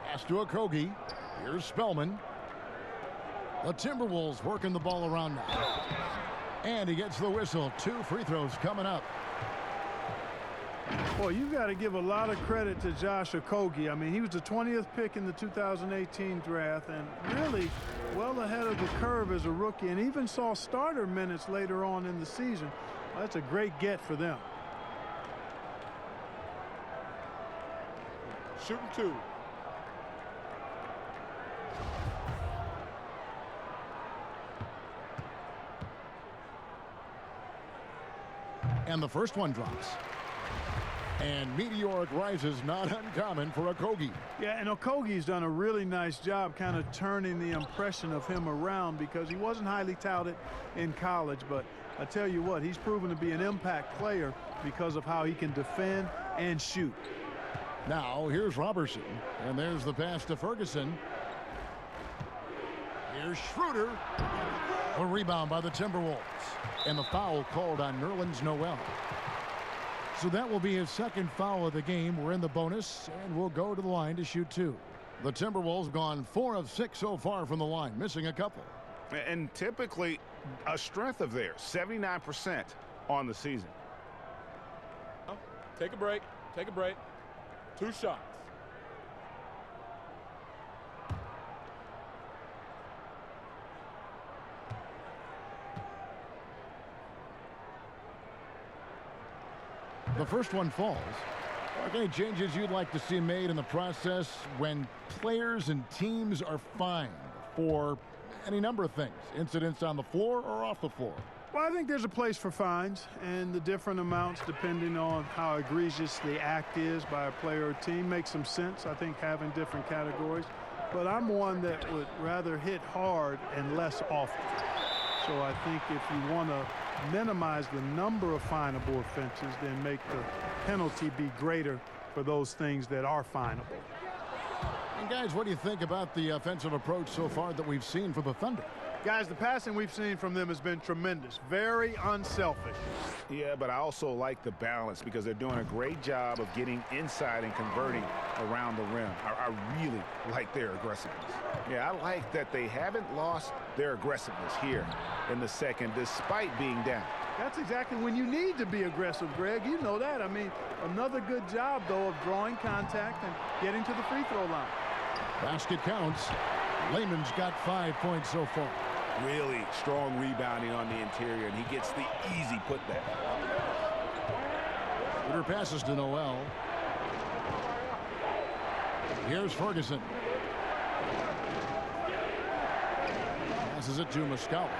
Pass to Okogie. Here's Spellman. The Timberwolves working the ball around now. And he gets the whistle. 2 free throws coming up. Well, you've got to give a lot of credit to Josh Okogie. I mean, he was the 20th pick in the 2018 draft and really well ahead of the curve as a rookie, and even saw starter minutes later on in the season. Well, that's a great get for them. Shooting 2. And the first one drops. And meteoric rises, not uncommon for Okogie. Yeah, and Okogie's done a really nice job kind of turning the impression of him around, because he wasn't highly touted in college, but I tell you what, he's proven to be an impact player because of how he can defend and shoot. Now here's Robertson, and there's the pass to Ferguson. Here's Schroeder. A rebound by the Timberwolves. And the foul called on Nerlens Noel. So that will be his second foul of the game. We're in the bonus, and we'll go to the line to shoot 2. The Timberwolves gone 4 of 6 so far from the line, missing a couple. And typically a strength of theirs, 79% on the season. Take a break. Take a break. 2 shots. The first one falls. Are there any changes you'd like to see made in the process when players and teams are fined for any number of things, incidents on the floor or off the floor? Well, I think there's a place for fines, and the different amounts depending on how egregious the act is by a player or team makes some sense. I think having different categories, but I'm one that would rather hit hard and less often. So I think if you want to minimize the number of finable offenses, then make the penalty be greater for those things that are finable. And guys, what do you think about the offensive approach so far that we've seen for the Thunder? Guys, the passing we've seen from them has been tremendous. Very unselfish. Yeah, but I also like the balance because they're doing a great job of getting inside and converting around the rim. I really like their aggressiveness. Yeah, I like that they haven't lost their aggressiveness here in the second despite being down. That's exactly when you need to be aggressive, Greg. You know that. I mean, another good job, though, of drawing contact and getting to the free throw line. Basket counts. Layman's got 5 points so far. Really strong rebounding on the interior, and he gets the easy putback. Shooter passes to Noel. Here's Ferguson. Passes it to Muscala.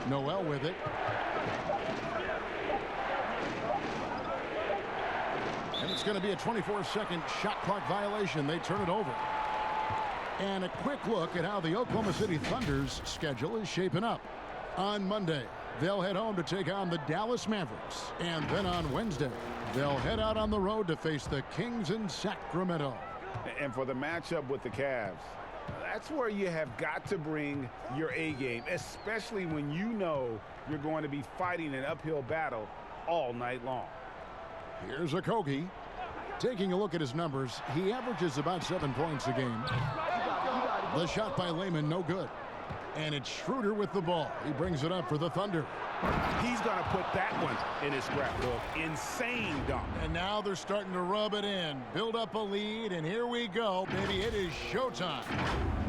Noel with it. And it's going to be a 24-second shot clock violation. They turn it over. And a quick look at how the Oklahoma City Thunder's schedule is shaping up. On Monday, they'll head home to take on the Dallas Mavericks. And then on Wednesday, they'll head out on the road to face the Kings in Sacramento. And for the matchup with the Cavs, that's where you have got to bring your A game, especially when you know you're going to be fighting an uphill battle all night long. Here's Okogie. Taking a look at his numbers, he averages about 7 points a game. The shot by Layman, no good. And it's Schroeder with the ball. He brings it up for the Thunder. He's going to put that one in his scrapbook. Insane dunk. And now they're starting to rub it in, build up a lead, and here we go, baby. It is showtime.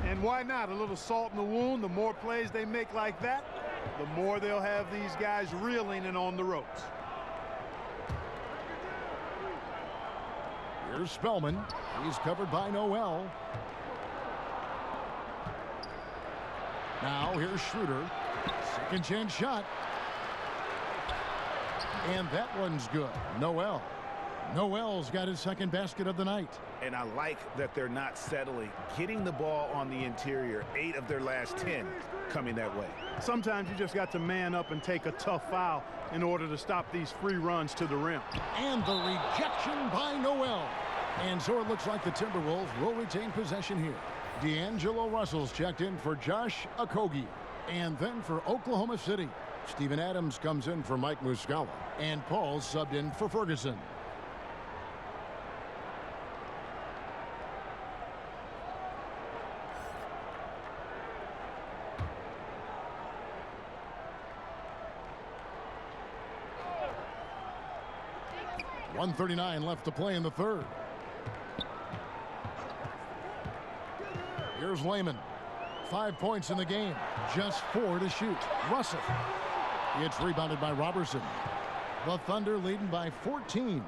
And why not? A little salt in the wound. The more plays they make like that, the more they'll have these guys reeling and on the ropes. Here's Spellman. He's covered by Noel. Now here's Schroeder. Second chance shot. And that one's good. Noel's got his second basket of the night. And I like that they're not settling. Getting the ball on the interior, 8 of their last 10 coming that way. Sometimes you just got to man up and take a tough foul in order to stop these free runs to the rim. And the rejection by Noel. And so it looks like the Timberwolves will retain possession here. D'Angelo Russell's checked in for Josh Okogie. And then for Oklahoma City, Steven Adams comes in for Mike Muscala. And Paul subbed in for Ferguson. .139 left to play in the third. Here's Layman. 5 points in the game. Just 4 to shoot. Russell. It's rebounded by Robertson. The Thunder leading by 14.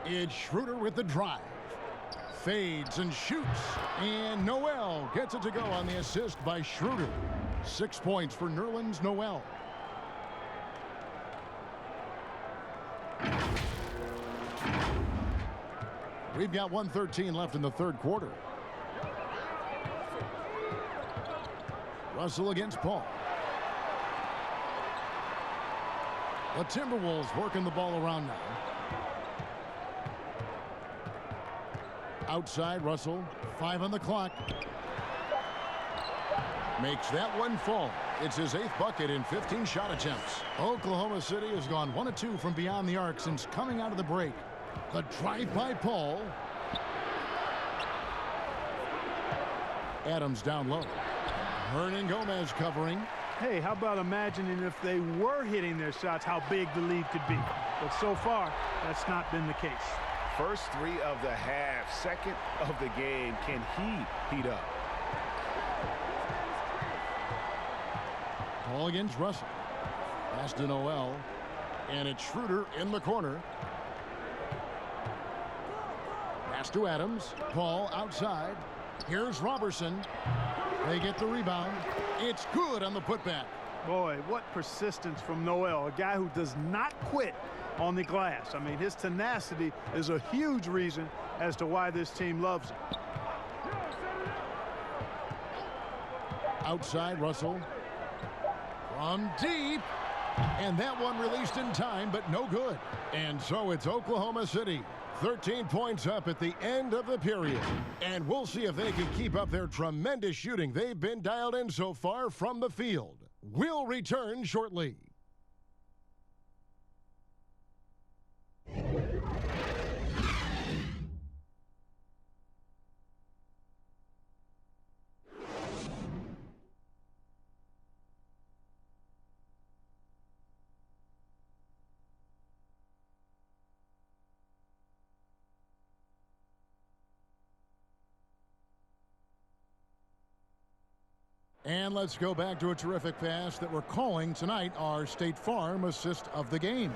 It's Schroeder with the drive. Fades and shoots. And Noel gets it to go on the assist by Schroeder. 6 points for Nerlens Noel. We've got 1:13 left in the third quarter. Russell against Paul. The Timberwolves working the ball around now. Outside, Russell. 5 on the clock. Makes that one fall. It's his 8th bucket in 15 shot attempts. Oklahoma City has gone 1 of 2 from beyond the arc since coming out of the break. The drive by Paul. Adams down low. Hernan Gomez covering. Hey, how about imagining if they were hitting their shots, how big the lead could be. But so far, that's not been the case. First 3 of the half, second of the game. Can he heat up? Paul against Russell. Pass to Noel. And it's Schroeder in the corner. Pass to Adams. Paul outside. Here's Robertson. They get the rebound. It's good on the putback. Boy, what persistence from Noel, a guy who does not quit on the glass. I mean, his tenacity is a huge reason as to why this team loves him. Outside, Russell. From deep. And that one released in time, but no good. And so it's Oklahoma City. 13 points up at the end of the period. And we'll see if they can keep up their tremendous shooting they've been dialed in so far from the field. We'll return shortly. And let's go back to a terrific pass that we're calling tonight our State Farm assist of the game.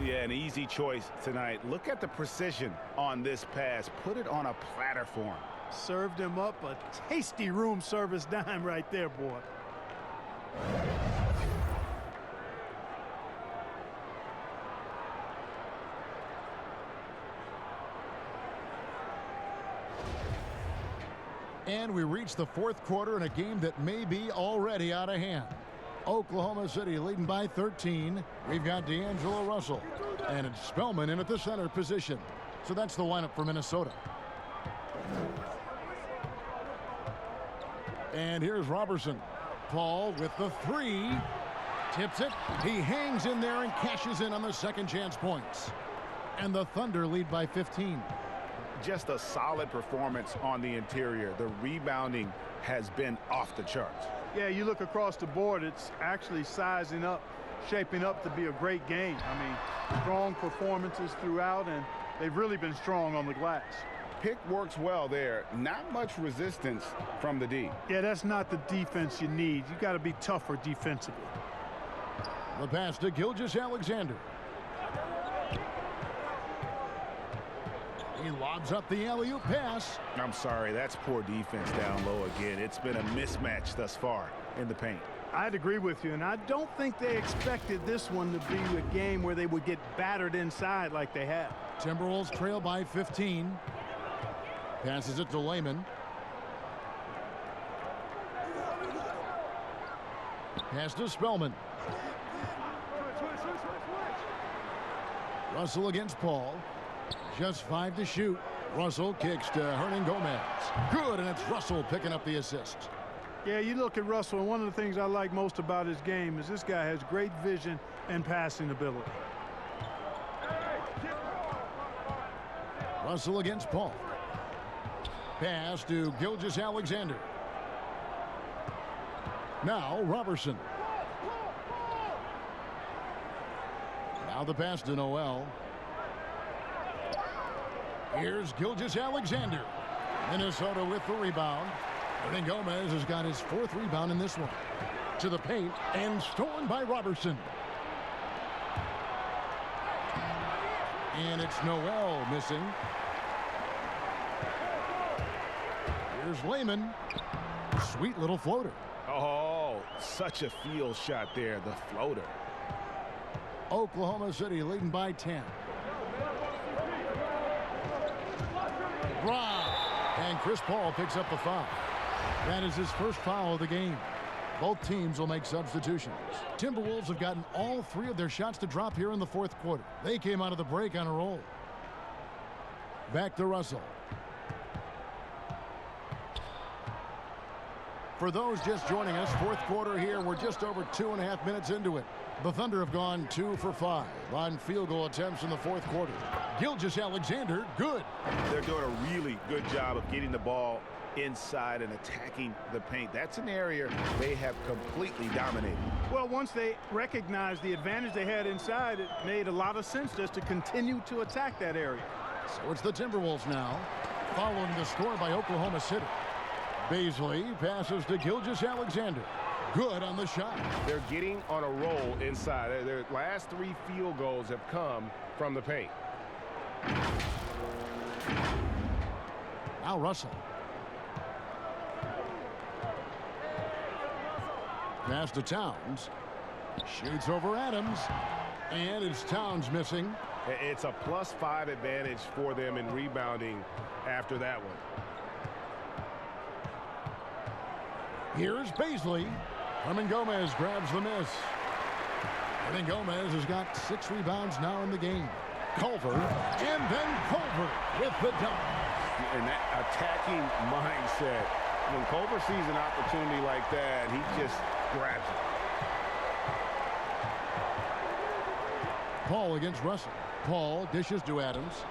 Yeah, an easy choice tonight. Look at the precision on this pass. Put it on a platter for him. Served him up a tasty room service dime right there, boy. And we reach the fourth quarter in a game that may be already out of hand. Oklahoma City leading by 13. We've got D'Angelo Russell. And it's Spellman in at the center position. So that's the lineup for Minnesota. And here's Robertson. Paul with the 3. Tips it. He hangs in there and cashes in on the second chance points. And the Thunder lead by 15. Just a solid performance on the interior. The rebounding has been off the charts. Yeah, you look across the board, it's actually sizing up, shaping up to be a great game. I mean, strong performances throughout, and they've really been strong on the glass. Pick works well there. Not much resistance from the D. Yeah, that's not the defense you need. You got to be tougher defensively. The pass to Gilgeous-Alexander. He lobs up the alley-oop pass. I'm sorry, that's poor defense down low again. It's been a mismatch thus far in the paint. I'd agree with you, and I don't think they expected this one to be a game where they would get battered inside like they have. Timberwolves trail by 15. Passes it to Lehman. Pass to Spellman. Russell against Paul. Just 5 to shoot. Russell kicks to Hernan Gomez. Good, and it's Russell picking up the assist. Yeah, you look at Russell, and one of the things I like most about his game is this guy has great vision and passing ability. Russell against Paul. Pass to Gilgeous-Alexander. Now Robertson. Now the pass to Noel. Here's Gilgeous-Alexander. Minnesota with the rebound. Hernan Gomez has got his 4th rebound in this one. To the paint and stolen by Robertson. And it's Noel missing. Here's Lehman. Sweet little floater. Oh, such a field shot there, the floater. Oklahoma City leading by 10. Rob. And Chris Paul picks up the foul. That is his first foul of the game. Both teams will make substitutions. Timberwolves have gotten all 3 of their shots to drop here in the 4th quarter. They came out of the break on a roll. Back to Russell. For those just joining us, 4th quarter here. We're just over 2.5 minutes into it. The Thunder have gone 2 for 5 on field goal attempts in the 4th quarter. Gilgeous-Alexander, good. They're doing a really good job of getting the ball inside and attacking the paint. That's an area they have completely dominated. Well, once they recognized the advantage they had inside, it made a lot of sense just to continue to attack that area. So it's the Timberwolves now, following the score by Oklahoma City. Baisley passes to Gilgeous-Alexander. Good on the shot. They're getting on a roll inside. Their last 3 field goals have come from the paint. Now Russell. Pass to Towns. Shoots over Adams. And it's Towns missing. It's a +5 advantage for them in rebounding after that one. Here's Baisley. Hernan Gomez grabs the miss. Hernan Gomez has got 6 rebounds now in the game. Culver, and then Culver with the dunk. And that attacking mindset, when Culver sees an opportunity like that, he just grabs it. Paul against Russell. Paul dishes to Adams.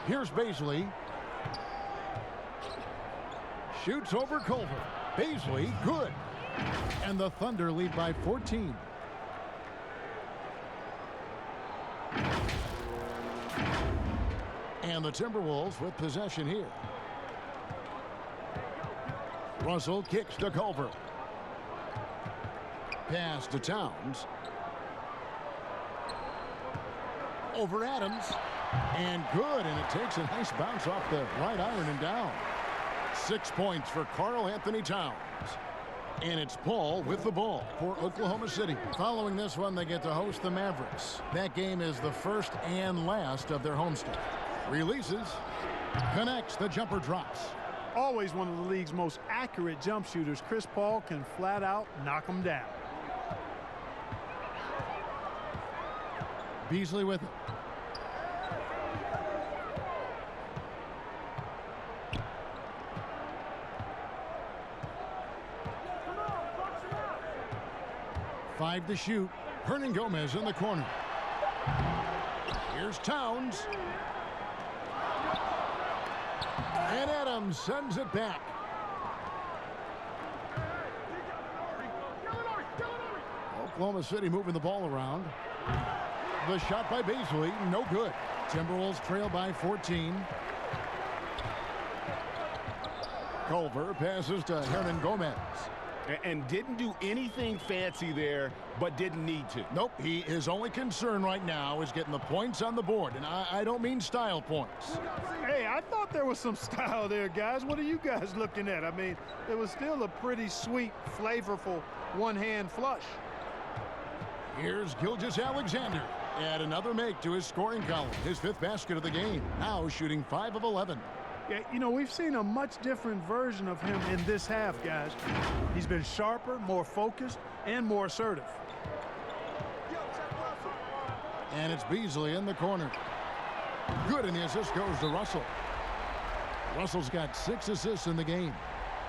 Here's Baisley. Shoots over Culver. Baisley, good. And the Thunder lead by 14. And the Timberwolves with possession here. Russell kicks to Culver. Pass to Towns. Over Adams. And good, and it takes a nice bounce off the right iron and down. 6 points for Karl-Anthony Towns. And it's Paul with the ball for Oklahoma City. Following this one, they get to host the Mavericks. That game is the first and last of their homestand. Releases. Connects. The jumper drops. Always one of the league's most accurate jump shooters. Chris Paul can flat out knock him down. Beasley with it. Five to shoot. Hernan Gomez in the corner. Here's Towns. And Adams sends it back. Oklahoma City moving the ball around. The shot by Baisley, no good. Timberwolves trail by 14. Culver passes to Hernan Gomez. And didn't do anything fancy there, but didn't need to. Nope, his only concern right now is getting the points on the board, and I don't mean style points. Hey, I thought there was some style there, guys. What are you guys looking at? I mean, it was still a pretty sweet, flavorful one-hand flush. Here's Gilgeous-Alexander. Add another make to his scoring column. His 5th basket of the game. Now shooting 5 of 11. Yeah, you know, we've seen a much different version of him in this half, guys. He's been sharper, more focused, and more assertive. And it's Beasley in the corner. Good, and the assist goes to Russell. Russell's got 6 assists in the game.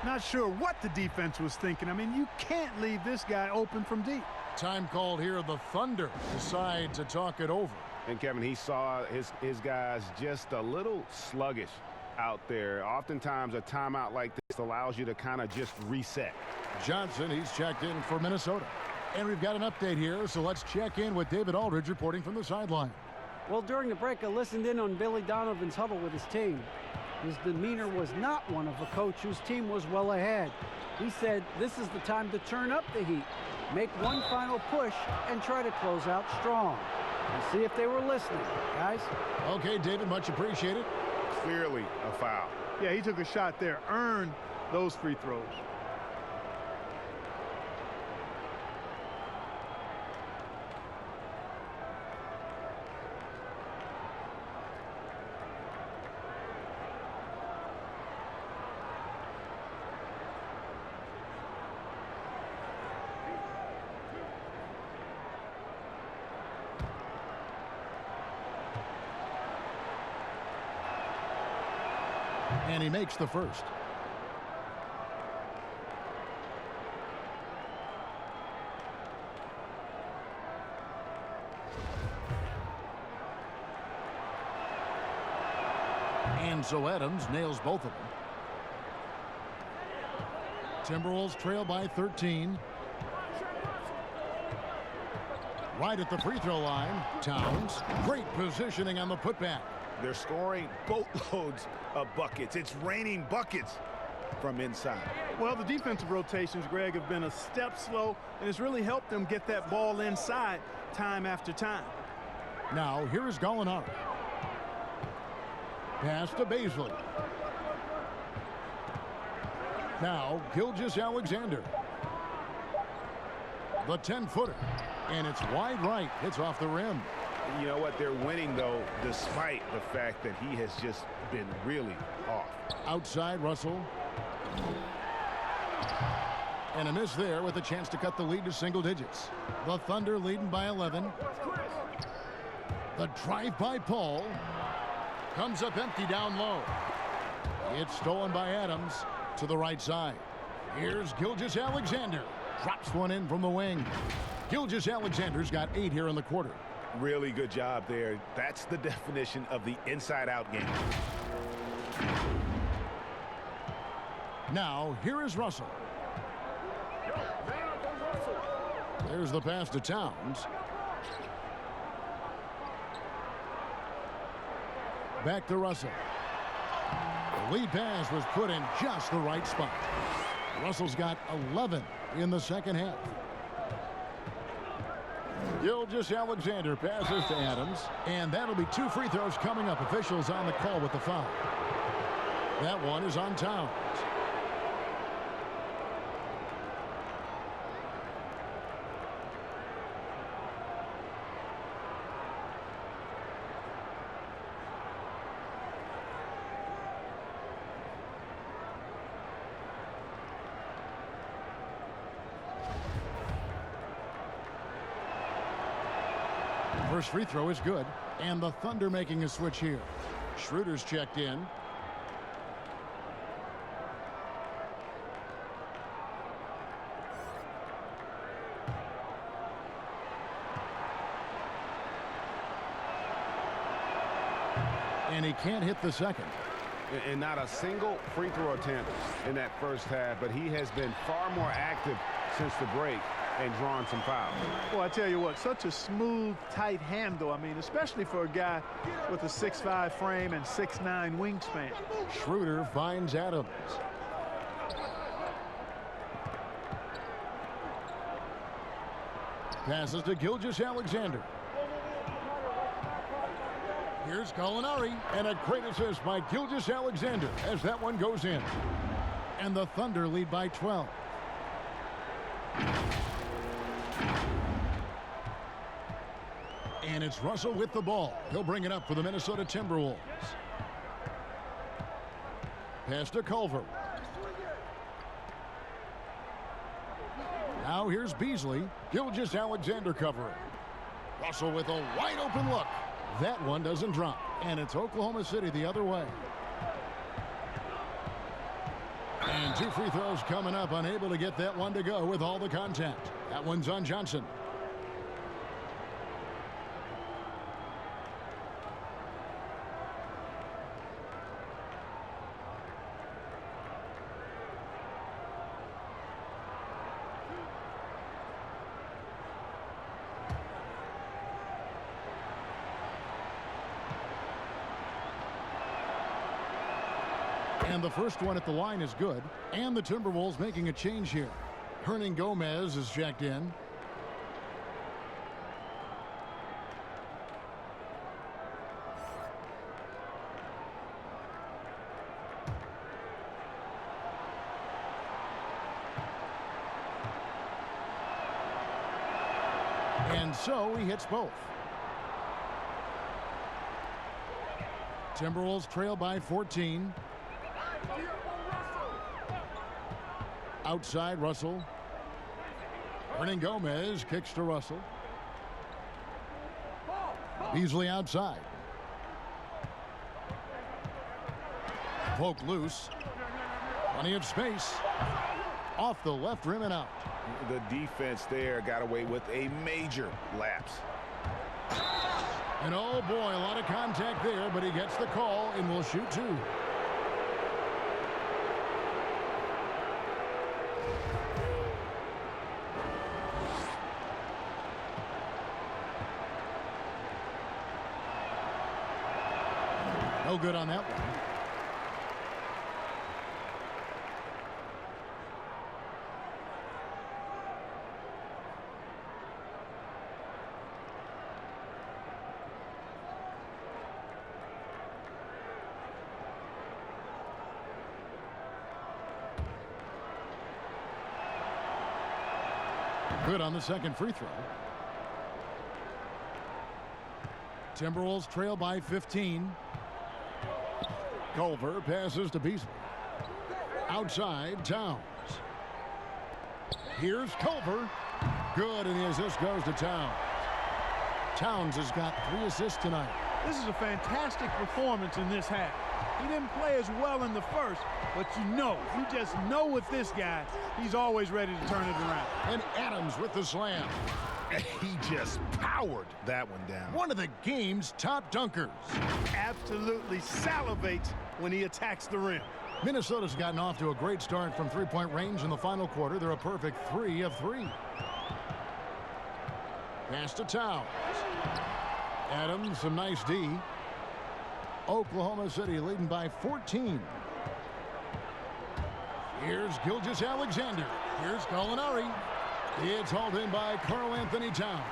Not sure what the defense was thinking. I mean, you can't leave this guy open from deep. Time called here. The Thunder decide to talk it over. And Kevin, he saw his guys just a little sluggish out there. Oftentimes a timeout like this allows you to kind of just reset. Johnson, he's checked in for Minnesota. And we've got an update here, so let's check in with David Aldridge reporting from the sideline. Well, during the break, I listened in on Billy Donovan's huddle with his team. His demeanor was not one of a coach whose team was well ahead. He said this is the time to turn up the heat, make one final push, and try to close out strong. We'll see if they were listening, guys. Okay, David, much appreciated. Clearly a foul. Yeah, he took a shot there, earned those free throws. And he makes the first. And so Adams nails both of them. Timberwolves trail by 13. Right at the free throw line, Towns. Great positioning on the putback. They're scoring boatloads of buckets. It's raining buckets from inside. Well, the defensive rotations, Greg, have been a step slow, and it's really helped them get that ball inside time after time. Now, here is Gallinari. Pass to Beasley. Now, Gilgeous-Alexander. The 10-footer. And it's wide right. Hits off the rim. You know what? They're winning, though, despite the fact that he has just been really off. Outside, Russell. And a miss there with a chance to cut the lead to single digits. The Thunder leading by 11. The drive by Paul. Comes up empty down low. It's stolen by Adams to the right side. Here's Gilgeous-Alexander. Drops one in from the wing. Gilgeous-Alexander's got 8 here in the quarter. Really good job there. That's the definition of the inside-out game. Now, here is Russell. There's the pass to Towns. Back to Russell. The lead pass was put in just the right spot. Russell's got 11 in the second half. Gilgeous-Alexander passes to Adams, and that'll be 2 free throws coming up. Officials on the call with the foul. That one is on Towns. First free throw is good, and the Thunder making a switch here. Schroeder's checked in. And he can't hit the second. And not a single free throw attempt in that first half, but he has been far more active since the break and drawn some fouls. Well, I tell you what, such a smooth, tight handle. I mean, especially for a guy with a 6'5" frame and 6'9" wingspan. Schroeder finds Adams. Passes to Gilgeous-Alexander. Here's Gallinari, and a great assist by Gilgeous-Alexander as that one goes in. And the Thunder lead by 12. And it's Russell with the ball. He'll bring it up for the Minnesota Timberwolves. Pass to Culver. Now here's Beasley. Gilgeous-Alexander covering. Russell with a wide open look. That one doesn't drop. And it's Oklahoma City the other way. And 2 free throws coming up. Unable to get that one to go with all the contact. That one's on Johnson. And the first one at the line is good. And the Timberwolves making a change here. Hernangomez is checked in. And so he hits both. Timberwolves trail by 14. Outside Russell. Hernangomez kicks to Russell. Beasley outside. Poke loose. Plenty of space. Off the left rim and out. The defense there got away with a major lapse. And oh boy, a lot of contact there, but he gets the call and will shoot 2. No good on that one. Good on the second free throw. Timberwolves trail by 15. Culver passes to Beasley. Outside, Towns. Here's Culver. Good, and the assist goes to Towns. Towns has got 3 assists tonight. This is a fantastic performance in this half. He didn't play as well in the first, but you just know with this guy, he's always ready to turn it around. And Adams with the slam. He just powered that one down. One of the game's top dunkers. Absolutely salivates when he attacks the rim. Minnesota's gotten off to a great start from three-point range in the final quarter. They're a perfect 3 of 3. Pass to Towns. Adams, some nice D. Oklahoma City leading by 14. Here's Gilgeous-Alexander. Here's Gallinari. It's hauled in by Karl-Anthony Towns.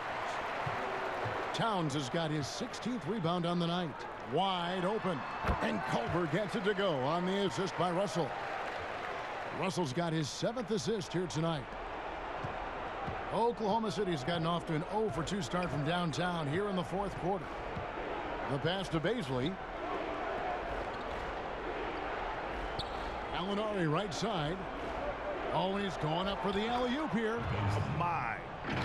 Towns has got his 16th rebound on the night. Wide open. And Culver gets it to go on the assist by Russell. Russell's got his 7th assist here tonight. Oklahoma City's gotten off to an 0 for 2 start from downtown here in the 4th quarter. The pass to Beasley. Gallinari right side. Always going up for the alley-oop here. Oh my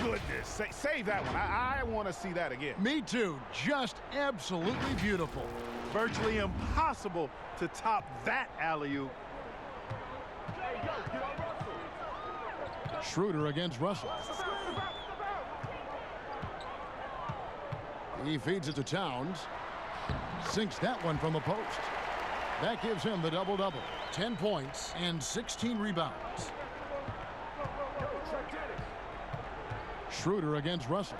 goodness. Save that one. I want to see that again. Me too. Just absolutely beautiful. Virtually impossible to top that alley-oop. Schroeder against Russell. He feeds it to Towns. Sinks that one from the post. That gives him the double-double. 10 points and 16 rebounds. Schroeder against Russell.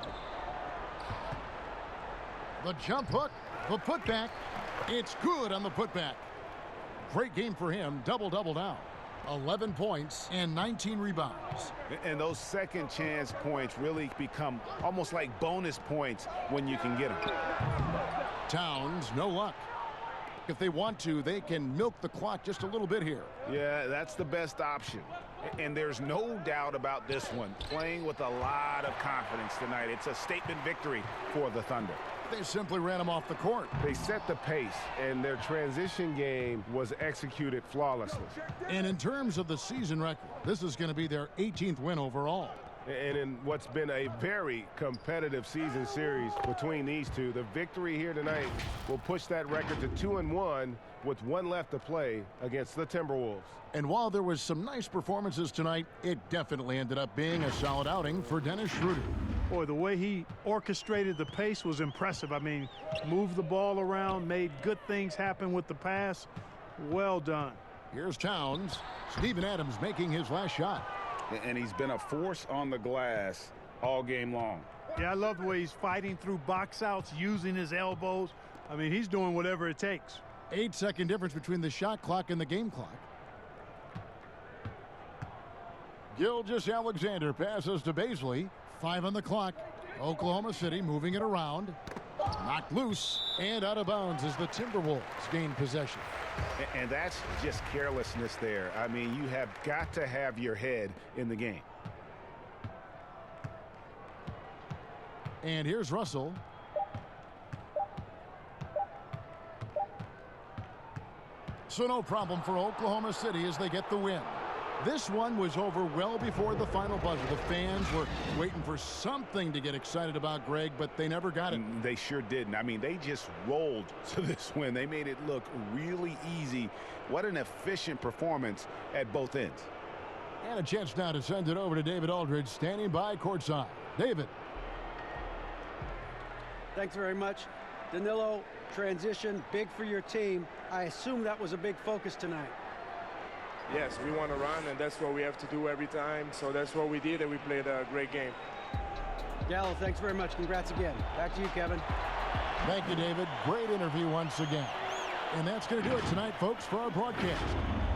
The jump hook, the putback. It's good on the putback. Great game for him. Double-double now. 11 points and 19 rebounds. And those second chance points really become almost like bonus points when you can get them. Towns, no luck. If they want to, they can milk the clock just a little bit here. Yeah, that's the best option. And there's no doubt about this one. Playing with a lot of confidence tonight. It's a statement victory for the Thunder. They simply ran him off the court. They set the pace, and their transition game was executed flawlessly. And in terms of the season record, this is going to be their 18th win overall. And in what's been a very competitive season series between these two, the victory here tonight will push that record to 2-1 with one left to play against the Timberwolves. And while there was some nice performances tonight, it definitely ended up being a solid outing for Dennis Schroeder. Boy, the way he orchestrated the pace was impressive. I mean, moved the ball around, made good things happen with the pass. Well done. Here's Towns. Steven Adams making his last shot. And he's been a force on the glass all game long. Yeah, I love the way he's fighting through box outs, using his elbows. I mean, he's doing whatever it takes. 8-second difference between the shot clock and the game clock. Gilgeous-Alexander passes to Baisley. 5 on the clock. Oklahoma City moving it around. Knocked loose and out of bounds as the Timberwolves gain possession. And that's just carelessness there. I mean, you have got to have your head in the game. And here's Russell. So no problem for Oklahoma City as they get the win. This one was over well before the final buzzer. The fans were waiting for something to get excited about, Greg, but they never got it. They sure didn't. I mean, they just rolled to this win. They made it look really easy. What an efficient performance at both ends. And a chance now to send it over to David Aldridge, standing by courtside. David. Thanks very much. Danilo, transition, big for your team. I assume that was a big focus tonight. Yes, we want to run, and that's what we have to do every time. So that's what we did, and we played a great game. Gallo, thanks very much. Congrats again. Back to you, Kevin. Thank you, David. Great interview once again. And that's going to do it tonight, folks, for our broadcast.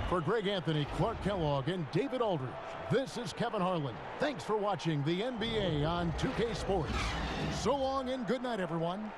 For Greg Anthony, Clark Kellogg, and David Aldridge, this is Kevin Harlan. Thanks for watching the NBA on 2K Sports. So long and good night, everyone.